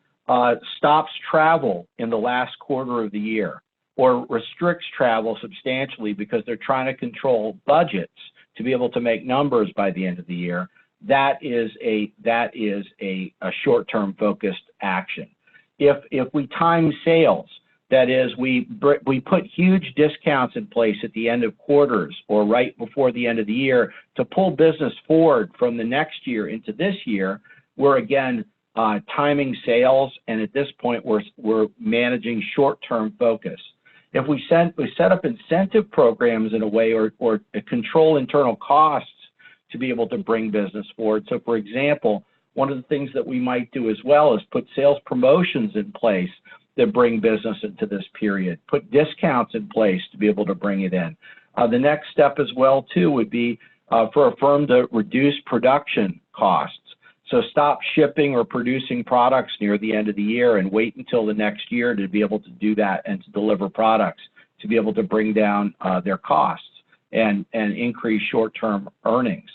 stops travel in the last quarter of the year, or restricts travel substantially because they're trying to control budgets to be able to make numbers by the end of the year, that is a short-term focused action. If we time sales, that is, we put huge discounts in place at the end of quarters or right before the end of the year to pull business forward from the next year into this year, we're again timing sales, and at this point we're managing short-term focus. If we set up incentive programs in a way, or control internal costs to be able to bring business forward. So for example, one of the things that we might do as well is put sales promotions in place that bring business into this period, put discounts in place to be able to bring it in. The next step as well too would be for a firm to reduce production costs. So stop shipping or producing products near the end of the year and wait until the next year to be able to do that and to deliver products to be able to bring down their costs and increase short-term earnings.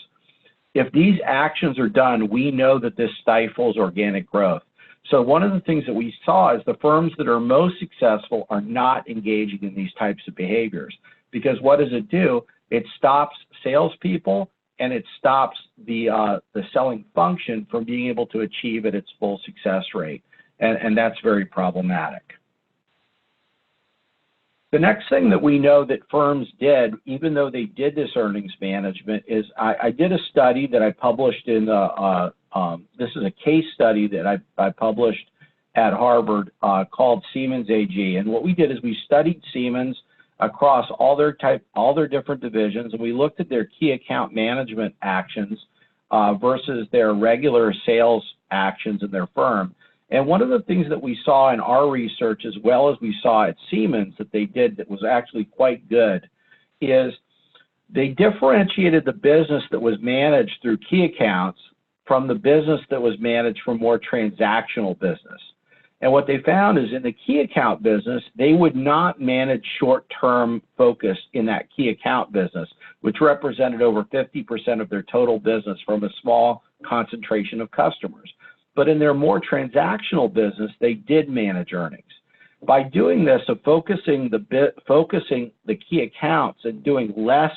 If these actions are done, we know that this stifles organic growth. So one of the things that we saw is the firms that are most successful are not engaging in these types of behaviors, because what does it do? It stops salespeople and it stops the selling function from being able to achieve at its full success rate, and that's very problematic. The next thing that we know that firms did, even though they did this earnings management, is I did a study that I published in this is a case study that I published at Harvard called Siemens AG, and what we did is we studied Siemens across all their different divisions, and we looked at their key account management actions versus their regular sales actions in their firm. And one of the things that we saw in our research, as well as we saw at Siemens that they did that was actually quite good, is they differentiated the business that was managed through key accounts from the business that was managed for more transactional business. And what they found is in the key account business, they would not manage short-term focus in that key account business, which represented over 50% of their total business from a small concentration of customers. But in their more transactional business, they did manage earnings. By doing this, of focusing the key accounts and doing less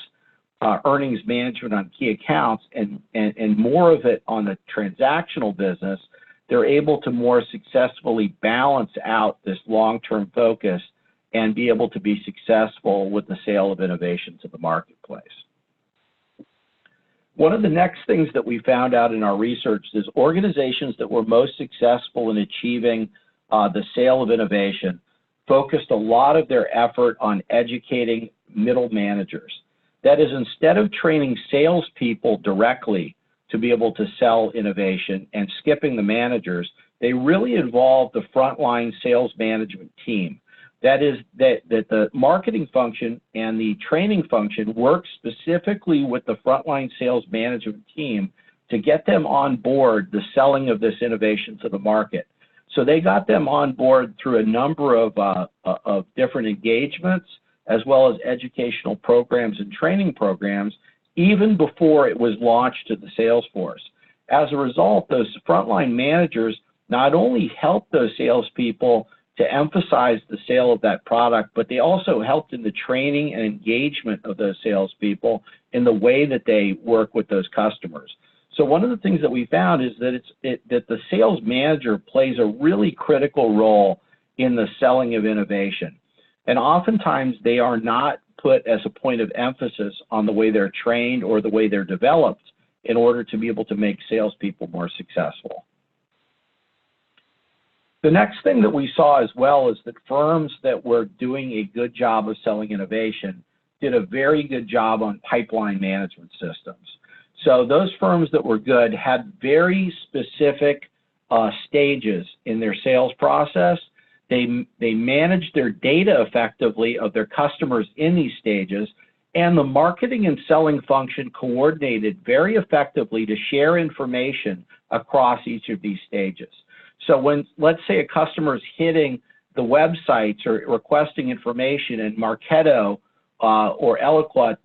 earnings management on key accounts and more of it on the transactional business, they're able to more successfully balance out this long-term focus and be able to be successful with the sale of innovation to the marketplace. One of the next things that we found out in our research is organizations that were most successful in achieving the sale of innovation focused a lot of their effort on educating middle managers. That is, instead of training salespeople directly to be able to sell innovation and skipping the managers, they really involved the frontline sales management team. That is, that the marketing function and the training function work specifically with the frontline sales management team to get them on board the selling of this innovation to the market. So they got them on board through a number of different engagements, as well as educational programs and training programs, even before it was launched to the sales force. As a result, those frontline managers not only helped those salespeople to emphasize the sale of that product, but they also helped in the training and engagement of those salespeople in the way that they work with those customers. So one of the things that we found is that that the sales manager plays a really critical role in the selling of innovation. And oftentimes they are not put as a point of emphasis on the way they're trained or the way they're developed in order to be able to make salespeople more successful. The next thing that we saw as well is that firms that were doing a good job of selling innovation did a very good job on pipeline management systems. So those firms that were good had very specific stages in their sales process. They managed their data effectively of their customers in these stages, and the marketing and selling function coordinated very effectively to share information across each of these stages. So when, let's say, a customer is hitting the websites or requesting information and Marketo or Eloquent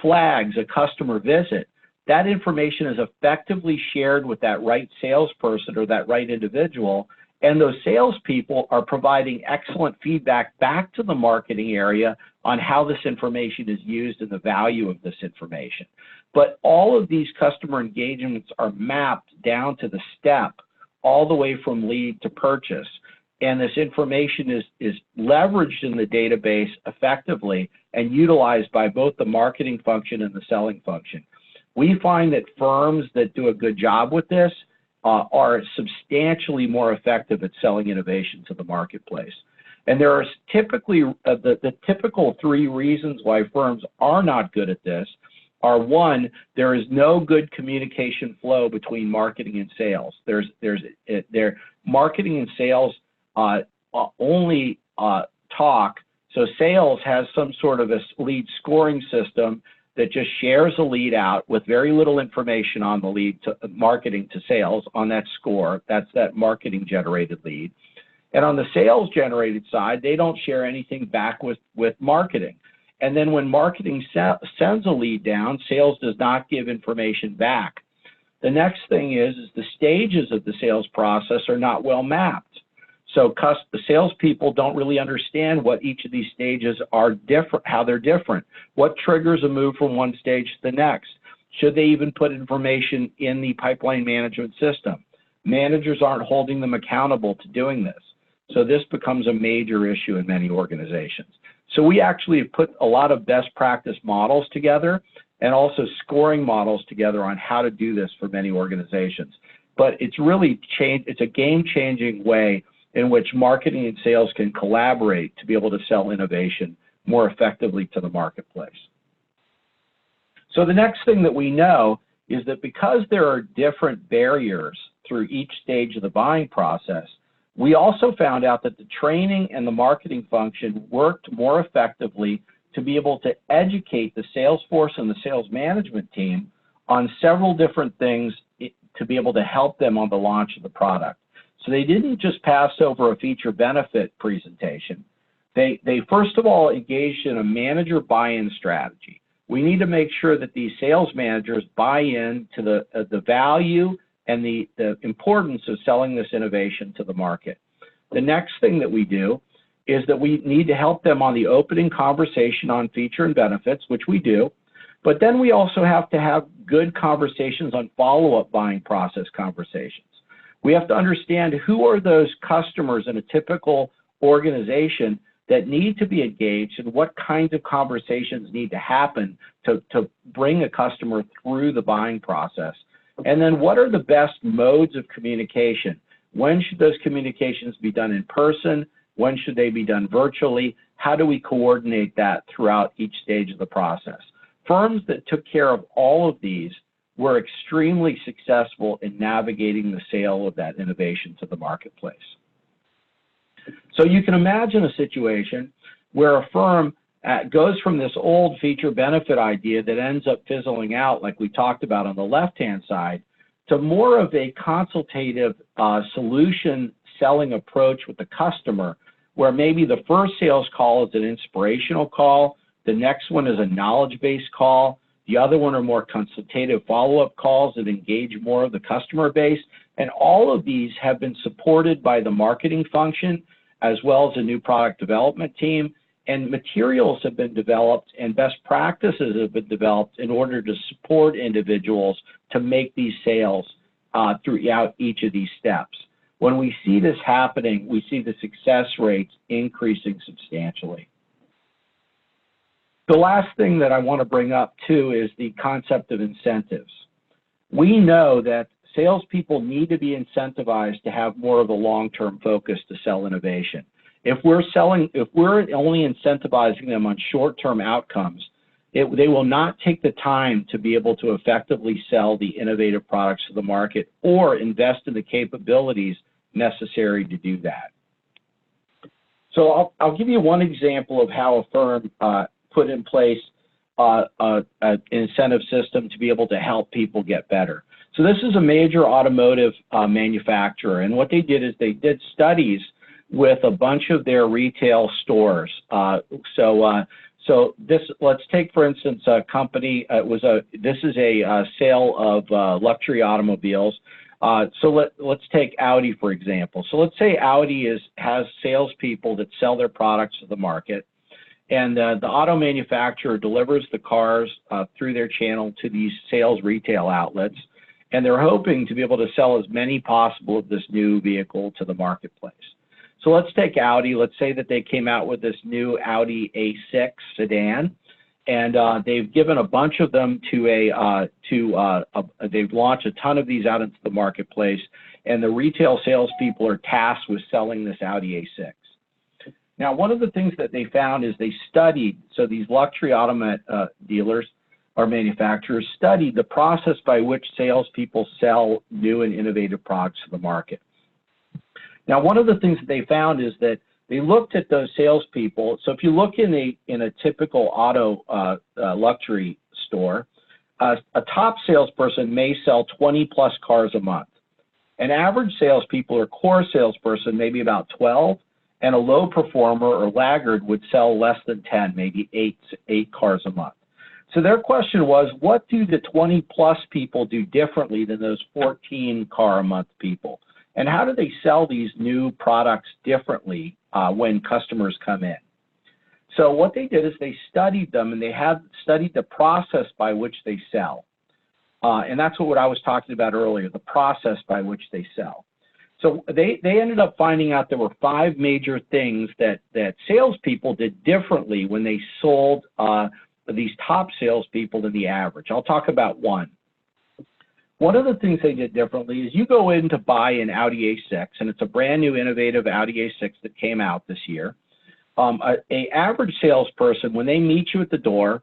flags a customer visit, that information is effectively shared with that right salesperson or that right individual, and those salespeople are providing excellent feedback back to the marketing area on how this information is used and the value of this information. But all of these customer engagements are mapped down to the step all the way from lead to purchase. And this information is leveraged in the database effectively and utilized by both the marketing function and the selling function. We find that firms that do a good job with this are substantially more effective at selling innovation to the marketplace. And there are typically, the typical three reasons why firms are not good at this are: one, there is no good communication flow between marketing and sales. Marketing and sales only talk. So sales has some sort of a lead scoring system that just shares a lead out with very little information on the lead to marketing to sales on that score. That's that marketing generated lead. And on the sales generated side, they don't share anything back with marketing. And then when marketing sends a lead down, sales does not give information back. The next thing is the stages of the sales process are not well mapped. So the salespeople don't really understand what each of these stages are different, how they're different. What triggers a move from one stage to the next? Should they even put information in the pipeline management system? Managers aren't holding them accountable to doing this. So this becomes a major issue in many organizations. So we actually have put a lot of best practice models together and also scoring models together on how to do this for many organizations. But it's really it's a game-changing way in which marketing and sales can collaborate to be able to sell innovation more effectively to the marketplace. So the next thing that we know is that because there are different barriers through each stage of the buying process, we also found out that the training and the marketing function worked more effectively to be able to educate the sales force and the sales management team on several different things to be able to help them on the launch of the product. So they didn't just pass over a feature benefit presentation. They first of all engaged in a manager buy-in strategy. We need to make sure that these sales managers buy in to the value and the importance of selling this innovation to the market. The next thing that we do is that we need to help them on the opening conversation on feature and benefits, which we do, but then we also have to have good conversations on follow-up buying process conversations. We have to understand who are those customers in a typical organization that need to be engaged and what kinds of conversations need to happen to bring a customer through the buying process. And then what are the best modes of communication? When should those communications be done in person? When should they be done virtually? How do we coordinate that throughout each stage of the process? Firms that took care of all of these were extremely successful in navigating the sale of that innovation to the marketplace. So you can imagine a situation where a firm goes from this old feature benefit idea that ends up fizzling out, like we talked about on the left-hand side, to more of a consultative solution selling approach with the customer, where maybe the first sales call is an inspirational call, the next one is a knowledge-based call, the other one are more consultative follow-up calls that engage more of the customer base, and all of these have been supported by the marketing function as well as a new product development team, and materials have been developed and best practices have been developed in order to support individuals to make these sales throughout each of these steps. When we see this happening, we see the success rates increasing substantially. The last thing that I want to bring up too is the concept of incentives. We know that salespeople need to be incentivized to have more of a long-term focus to sell innovation. If we're only incentivizing them on short-term outcomes, they will not take the time to be able to effectively sell the innovative products to the market or invest in the capabilities necessary to do that. So I'll give you one example of how a firm put in place an incentive system to be able to help people get better. So this is a major automotive manufacturer, and what they did is they did studies with a bunch of their retail stores. So let's take, for instance, a company. This is a sale of luxury automobiles. So let's take Audi, for example. So let's say Audi has salespeople that sell their products to the market, and the auto manufacturer delivers the cars through their channel to these sales retail outlets, and they're hoping to be able to sell as many possible of this new vehicle to the marketplace. So let's take Audi. Let's say that they came out with this new Audi A6 sedan, and they've given a bunch of them they've launched a ton of these out into the marketplace, and the retail salespeople are tasked with selling this Audi A6. Now, one of the things that they found is they studied, so these luxury auto dealers or manufacturers studied the process by which salespeople sell new and innovative products to the market. Now, one of the things that they found is that they looked at those salespeople. So if you look in a typical auto luxury store, a top salesperson may sell 20 plus cars a month. An average salespeople or core salesperson maybe about 12, and a low performer or laggard would sell less than 10, maybe eight cars a month. So their question was, what do the 20 plus people do differently than those 14 car a month people? And how do they sell these new products differently when customers come in? So what they did is they studied them, and they have studied the process by which they sell. And that's what I was talking about earlier, the process by which they sell. So they ended up finding out there were 5 major things that salespeople did differently when they sold these top salespeople than the average. I'll talk about one. One of the things they did differently is you go in to buy an Audi A6, and it's a brand new innovative Audi A6 that came out this year. An average salesperson, when they meet you at the door,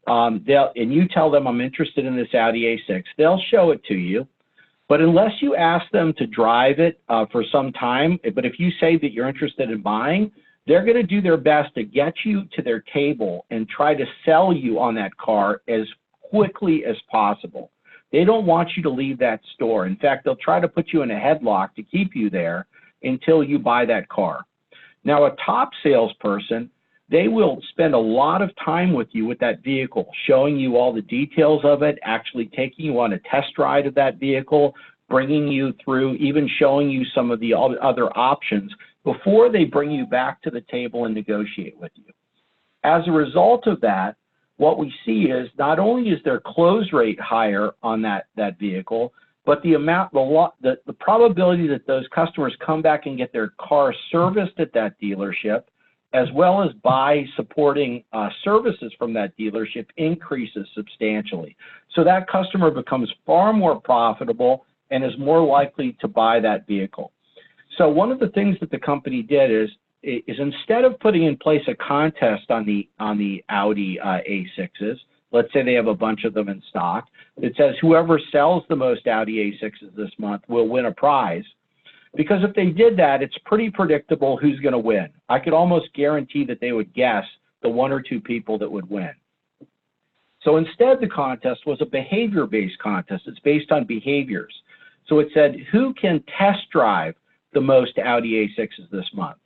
and you tell them, I'm interested in this Audi A6, they'll show it to you. But unless you ask them to drive it for some time, but if you say that you're interested in buying, they're going to do their best to get you to their table and try to sell you on that car as quickly as possible. They don't want you to leave that store. In fact, they'll try to put you in a headlock to keep you there until you buy that car. Now, a top salesperson, they will spend a lot of time with you with that vehicle, showing you all the details of it, actually taking you on a test ride of that vehicle, bringing you through, even showing you some of the other options before they bring you back to the table and negotiate with you. As a result of that, what we see is not only is their close rate higher on that vehicle, but the probability that those customers come back and get their car serviced at that dealership, as well as buy supporting services from that dealership, increases substantially. So that customer becomes far more profitable and is more likely to buy that vehicle. So one of the things that the company did is instead of putting in place a contest on the Audi A6s, let's say they have a bunch of them in stock, that says whoever sells the most Audi A6s this month will win a prize. Because if they did that, it's pretty predictable who's going to win. I could almost guarantee that they would guess the 1 or 2 people that would win. So instead, the contest was a behavior-based contest. It's based on behaviors. So it said, who can test drive the most Audi A6s this month?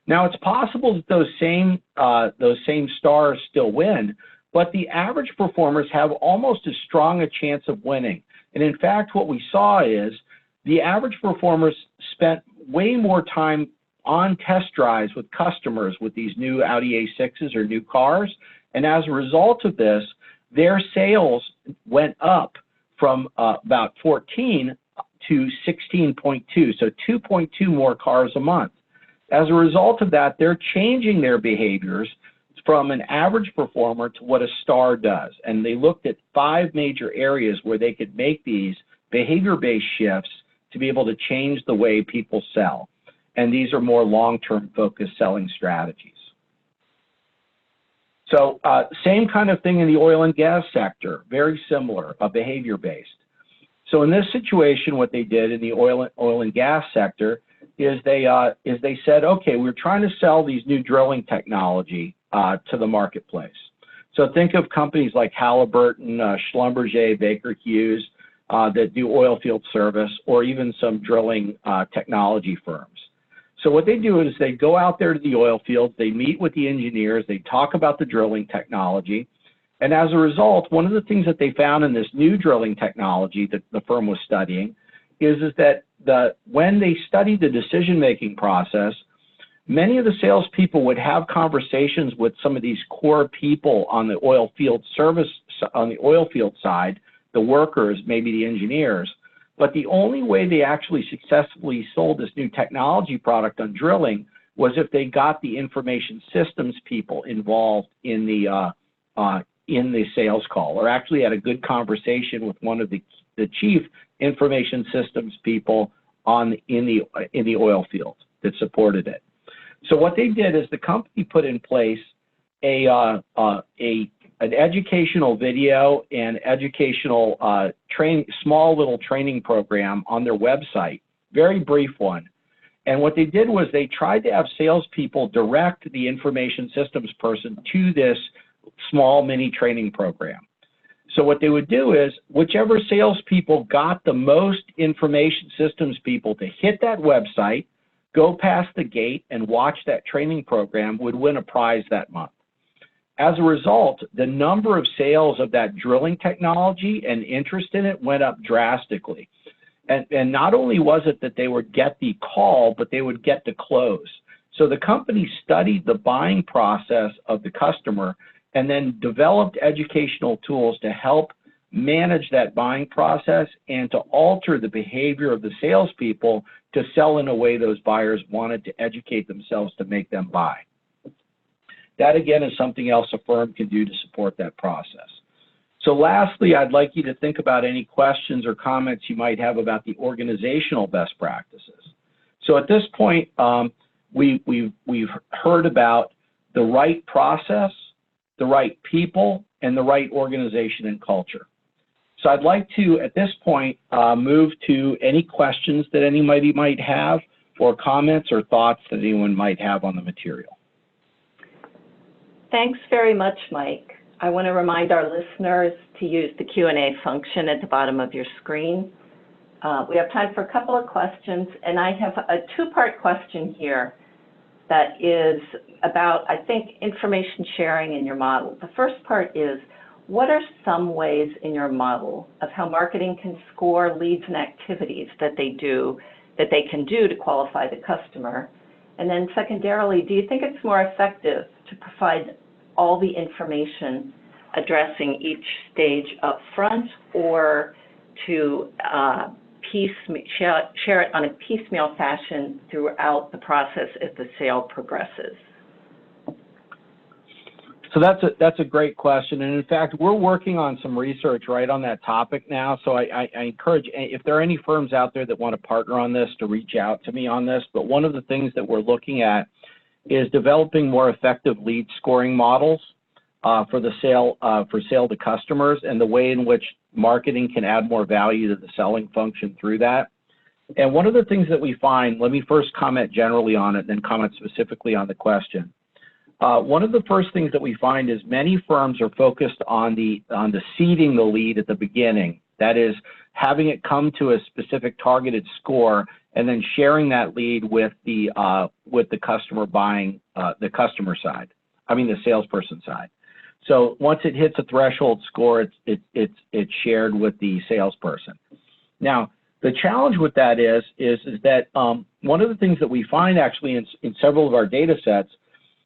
Now, it's possible that those same stars still win, but the average performers have almost as strong a chance of winning. And in fact, what we saw is the average performers spent way more time on test drives with customers with these new Audi A6s or new cars. And as a result of this, their sales went up from about 14 to 16.2, so 2.2 more cars a month. As a result of that, they're changing their behaviors from an average performer to what a star does. And they looked at 5 major areas where they could make these behavior-based shifts to be able to change the way people sell. And these are more long-term focused selling strategies. So same kind of thing in the oil and gas sector, very similar, behavior-based. So in this situation, what they did in the oil and gas sector is they said, okay, we're trying to sell these new drilling technology to the marketplace. So think of companies like Halliburton, Schlumberger, Baker Hughes that do oil field service, or even some drilling technology firms. So what they do is they go out there to the oil fields, they meet with the engineers, they talk about the drilling technology, and as a result, one of the things that they found in this new drilling technology that the firm was studying is that when they studied the decision-making process, many of the salespeople would have conversations with some of these core people on the oil field service, on the oil field side, the workers, maybe the engineers, but the only way they actually successfully sold this new technology product on drilling was if they got the information systems people involved in the sales call, or actually had a good conversation with one of the chief information systems people in the oil field that supported it. So what they did is the company put in place an educational video and educational small little training program on their website, very brief one. And what they did was they tried to have salespeople direct the information systems person to this small mini training program. So what they would do is whichever salespeople got the most information systems people to hit that website, go past the gate and watch that training program would win a prize that month. As a result, the number of sales of that drilling technology and interest in it went up drastically. And not only was it that they would get the call, but they would get the close. So the company studied the buying process of the customer and then developed educational tools to help manage that buying process and to alter the behavior of the salespeople to sell in a way those buyers wanted to educate themselves to make them buy. That, again, is something else a firm can do to support that process. So lastly, I'd like you to think about any questions or comments you might have about the organizational best practices. So at this point, we've heard about the right process, the right people, and the right organization and culture. So I'd like to, at this point, move to any questions that anybody might have, or comments or thoughts that anyone might have on the material. Thanks very much, Mike. I want to remind our listeners to use the Q&A function at the bottom of your screen. We have time for a couple of questions, and I have a two-part question here that is about, I think, information sharing in your model. The first part is, what are some ways in your model of how marketing can score leads and activities that they can do to qualify the customer? And then secondarily, do you think it's more effective to provide all the information addressing each stage up front, or to share it on a piecemeal fashion throughout the process as the sale progresses? So that's a great question, and in fact, we're working on some research right on that topic now. So I encourage, if there are any firms out there that want to partner on this, to reach out to me on this. But one of the things that we're looking at is developing more effective lead scoring models for sale to customers, and the way in which marketing can add more value to the selling function through that. And one of the things that we find, let me first comment generally on it, then comment specifically on the question. One of the first things that we find is many firms are focused on the seeding the lead at the beginning. That is, having it come to a specific targeted score and then sharing that lead with the customer buying, the customer side. I mean the salesperson side. So once it hits a threshold score, it's shared with the salesperson. Now, the challenge with that is that one of the things that we find actually in several of our data sets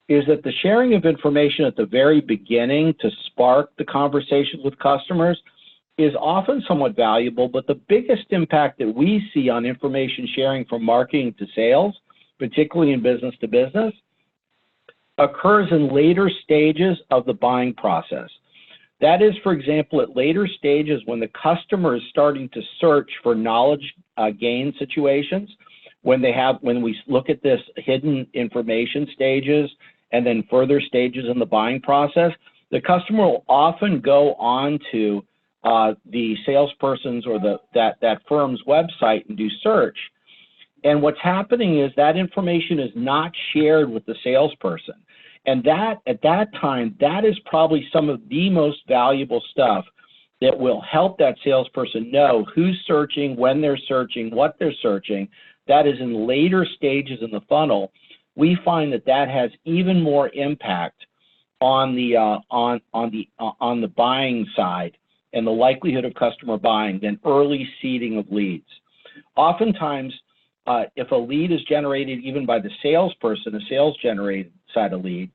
is that the sharing of information at the very beginning to spark the conversations with customers is often somewhat valuable, but the biggest impact that we see on information sharing from marketing to sales, particularly in business to business, occurs in later stages of the buying process. That is, for example, at later stages when the customer is starting to search for knowledge gain situations, when we look at this hidden information stages and then further stages in the buying process, the customer will often go on to the salesperson's or that firm's website and do search. And what's happening is that information is not shared with the salesperson. And that, at that time, that is probably some of the most valuable stuff that will help that salesperson know who's searching, when they're searching, what they're searching. That is in later stages in the funnel. We find that that has even more impact on the buying side and the likelihood of customer buying than early seeding of leads. Oftentimes, if a lead is generated even by the salesperson, a sales-generated side of lead,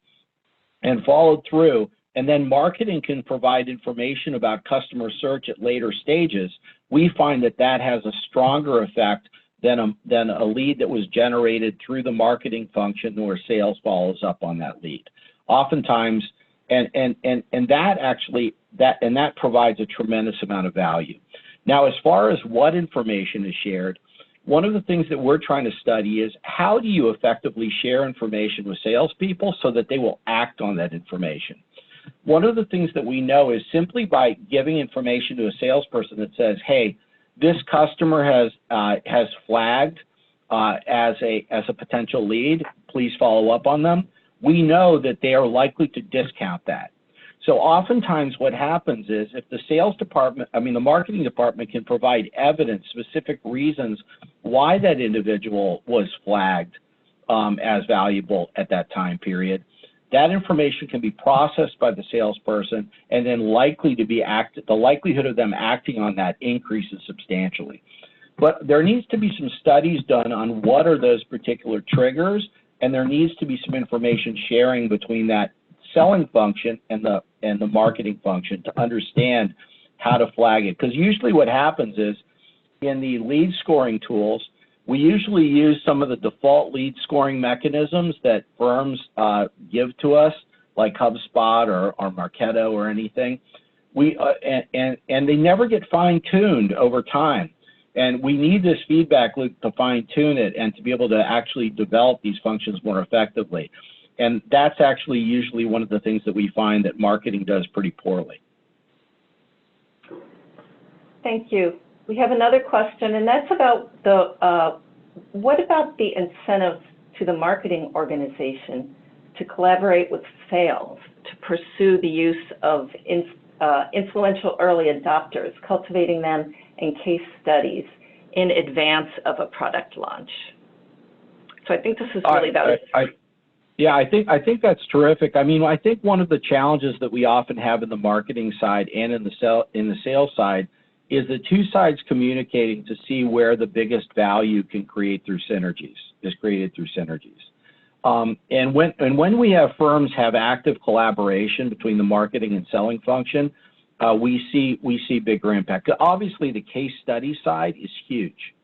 and followed through, and then marketing can provide information about customer search at later stages, we find that that has a stronger effect than a lead that was generated through the marketing function where sales follows up on that lead. Oftentimes, and that provides a tremendous amount of value. Now, as far as what information is shared, one of the things that we're trying to study is how do you effectively share information with salespeople so that they will act on that information. One of the things that we know is simply by giving information to a salesperson that says, hey, this customer has flagged as a potential lead, please follow up on them, we know that they are likely to discount that. So oftentimes what happens is if the the marketing department can provide evidence, specific reasons why that individual was flagged as valuable at that time period, that information can be processed by the salesperson and then the likelihood of them acting on that increases substantially. But there needs to be some studies done on what are those particular triggers, and there needs to be some information sharing between that selling function and the marketing function to understand how to flag it. Because usually what happens is in the lead scoring tools, we usually use some of the default lead scoring mechanisms that firms give to us, like HubSpot or Marketo or anything. And they never get fine-tuned over time. And we need this feedback loop to fine-tune it and to be able to actually develop these functions more effectively. And that's actually usually one of the things that we find that marketing does pretty poorly. Thank you. We have another question, and that's about what about the incentive to the marketing organization to collaborate with sales to pursue the use of influential early adopters, cultivating them in case studies in advance of a product launch? So I think this is really about Yeah, I think that's terrific. I mean, I think one of the challenges that we often have in the marketing side and in the sales side is the two sides communicating to see where the biggest value can created through synergies. And when we have firms have active collaboration between the marketing and selling function, we see bigger impact. Obviously, the case study side is huge.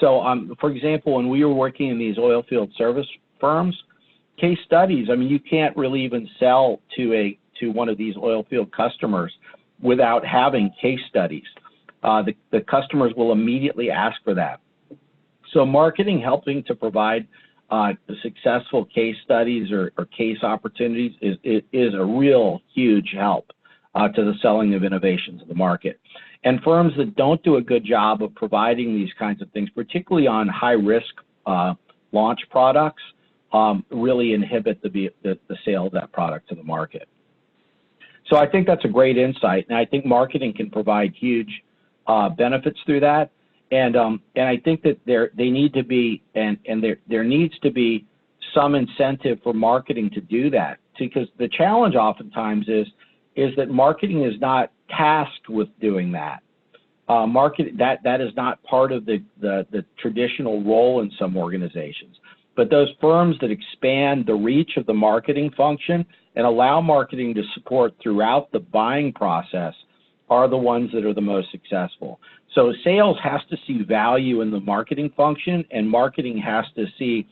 So, for example, when we were working in these oil field service firms, case studies, I mean, you can't really even sell to one of these oil field customers without having case studies. The customers will immediately ask for that. So marketing helping to provide successful case studies or case opportunities is a real huge help to the selling of innovations in the market. And firms that don't do a good job of providing these kinds of things, particularly on high-risk launch products, really inhibit the sale of that product to the market. So I think that's a great insight, and I think marketing can provide huge benefits through that. And I think that there needs to be some incentive for marketing to do that, because the challenge oftentimes is that marketing is not tasked with doing that. That is not part of the traditional role in some organizations. But those firms that expand the reach of the marketing function and allow marketing to support throughout the buying process are the ones that are the most successful. So sales has to see value in the marketing function, and marketing has to see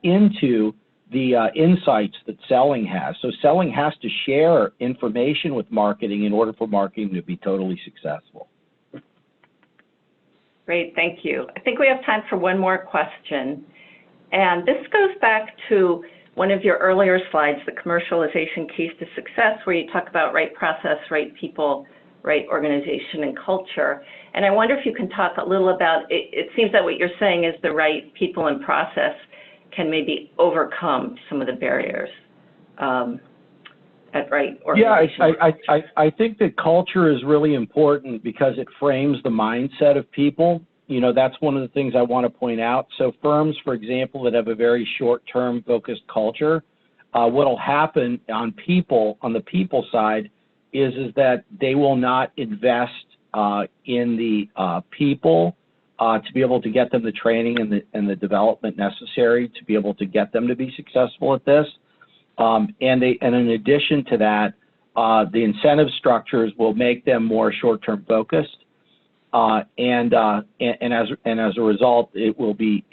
into the insights that selling has. So selling has to share information with marketing in order for marketing to be totally successful. Great, thank you. I think we have time for one more question. And this goes back to one of your earlier slides, the commercialization case to success, where you talk about right process, right people, right organization, and culture. And I wonder if you can talk a little about, it seems that what you're saying is the right people and process can maybe overcome some of the barriers at right organization. Yeah, I think that culture is really important because it frames the mindset of people. You know, that's one of the things I want to point out. So firms, for example, that have a very short-term focused culture, what will happen on the people side is that they will not invest in the people to be able to get them the training and the development necessary to be able to get them to be successful at this. And in addition to that, the incentive structures will make them more short-term focused. And as a result, it will be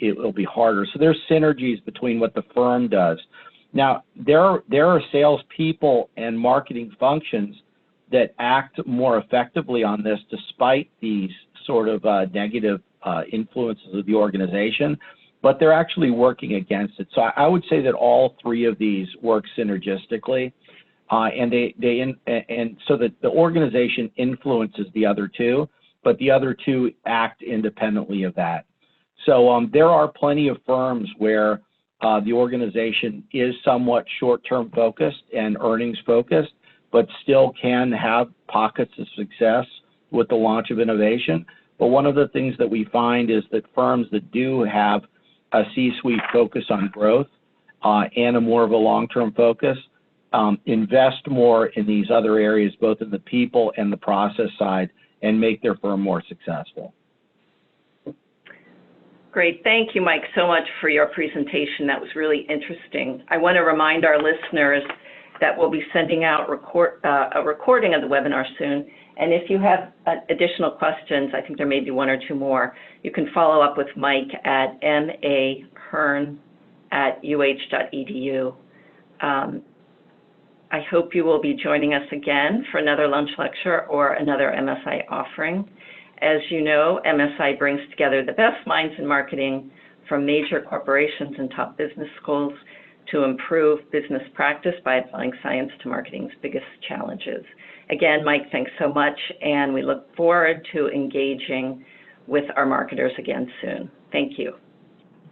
harder. So there's synergies between what the firm does. Now, there are salespeople and marketing functions that act more effectively on this despite these sort of negative influences of the organization, but they're actually working against it. So I would say that all three of these work synergistically, and so that the organization influences the other two, but the other two act independently of that. So there are plenty of firms where the organization is somewhat short-term focused and earnings focused, but still can have pockets of success with the launch of innovation. But one of the things that we find is that firms that do have a C-suite focus on growth and a more of a long-term focus invest more in these other areas, both in the people and the process side, and make their firm more successful. Great. Thank you, Mike, so much for your presentation. That was really interesting. I want to remind our listeners that we'll be sending out a recording of the webinar soon. And if you have additional questions, I think there may be one or two more, you can follow up with Mike at mahearne@uh.edu. I hope you will be joining us again for another lunch lecture or another MSI offering. As you know, MSI brings together the best minds in marketing from major corporations and top business schools to improve business practice by applying science to marketing's biggest challenges. Again, Mike, thanks so much, and we look forward to engaging with our marketers again soon. Thank you.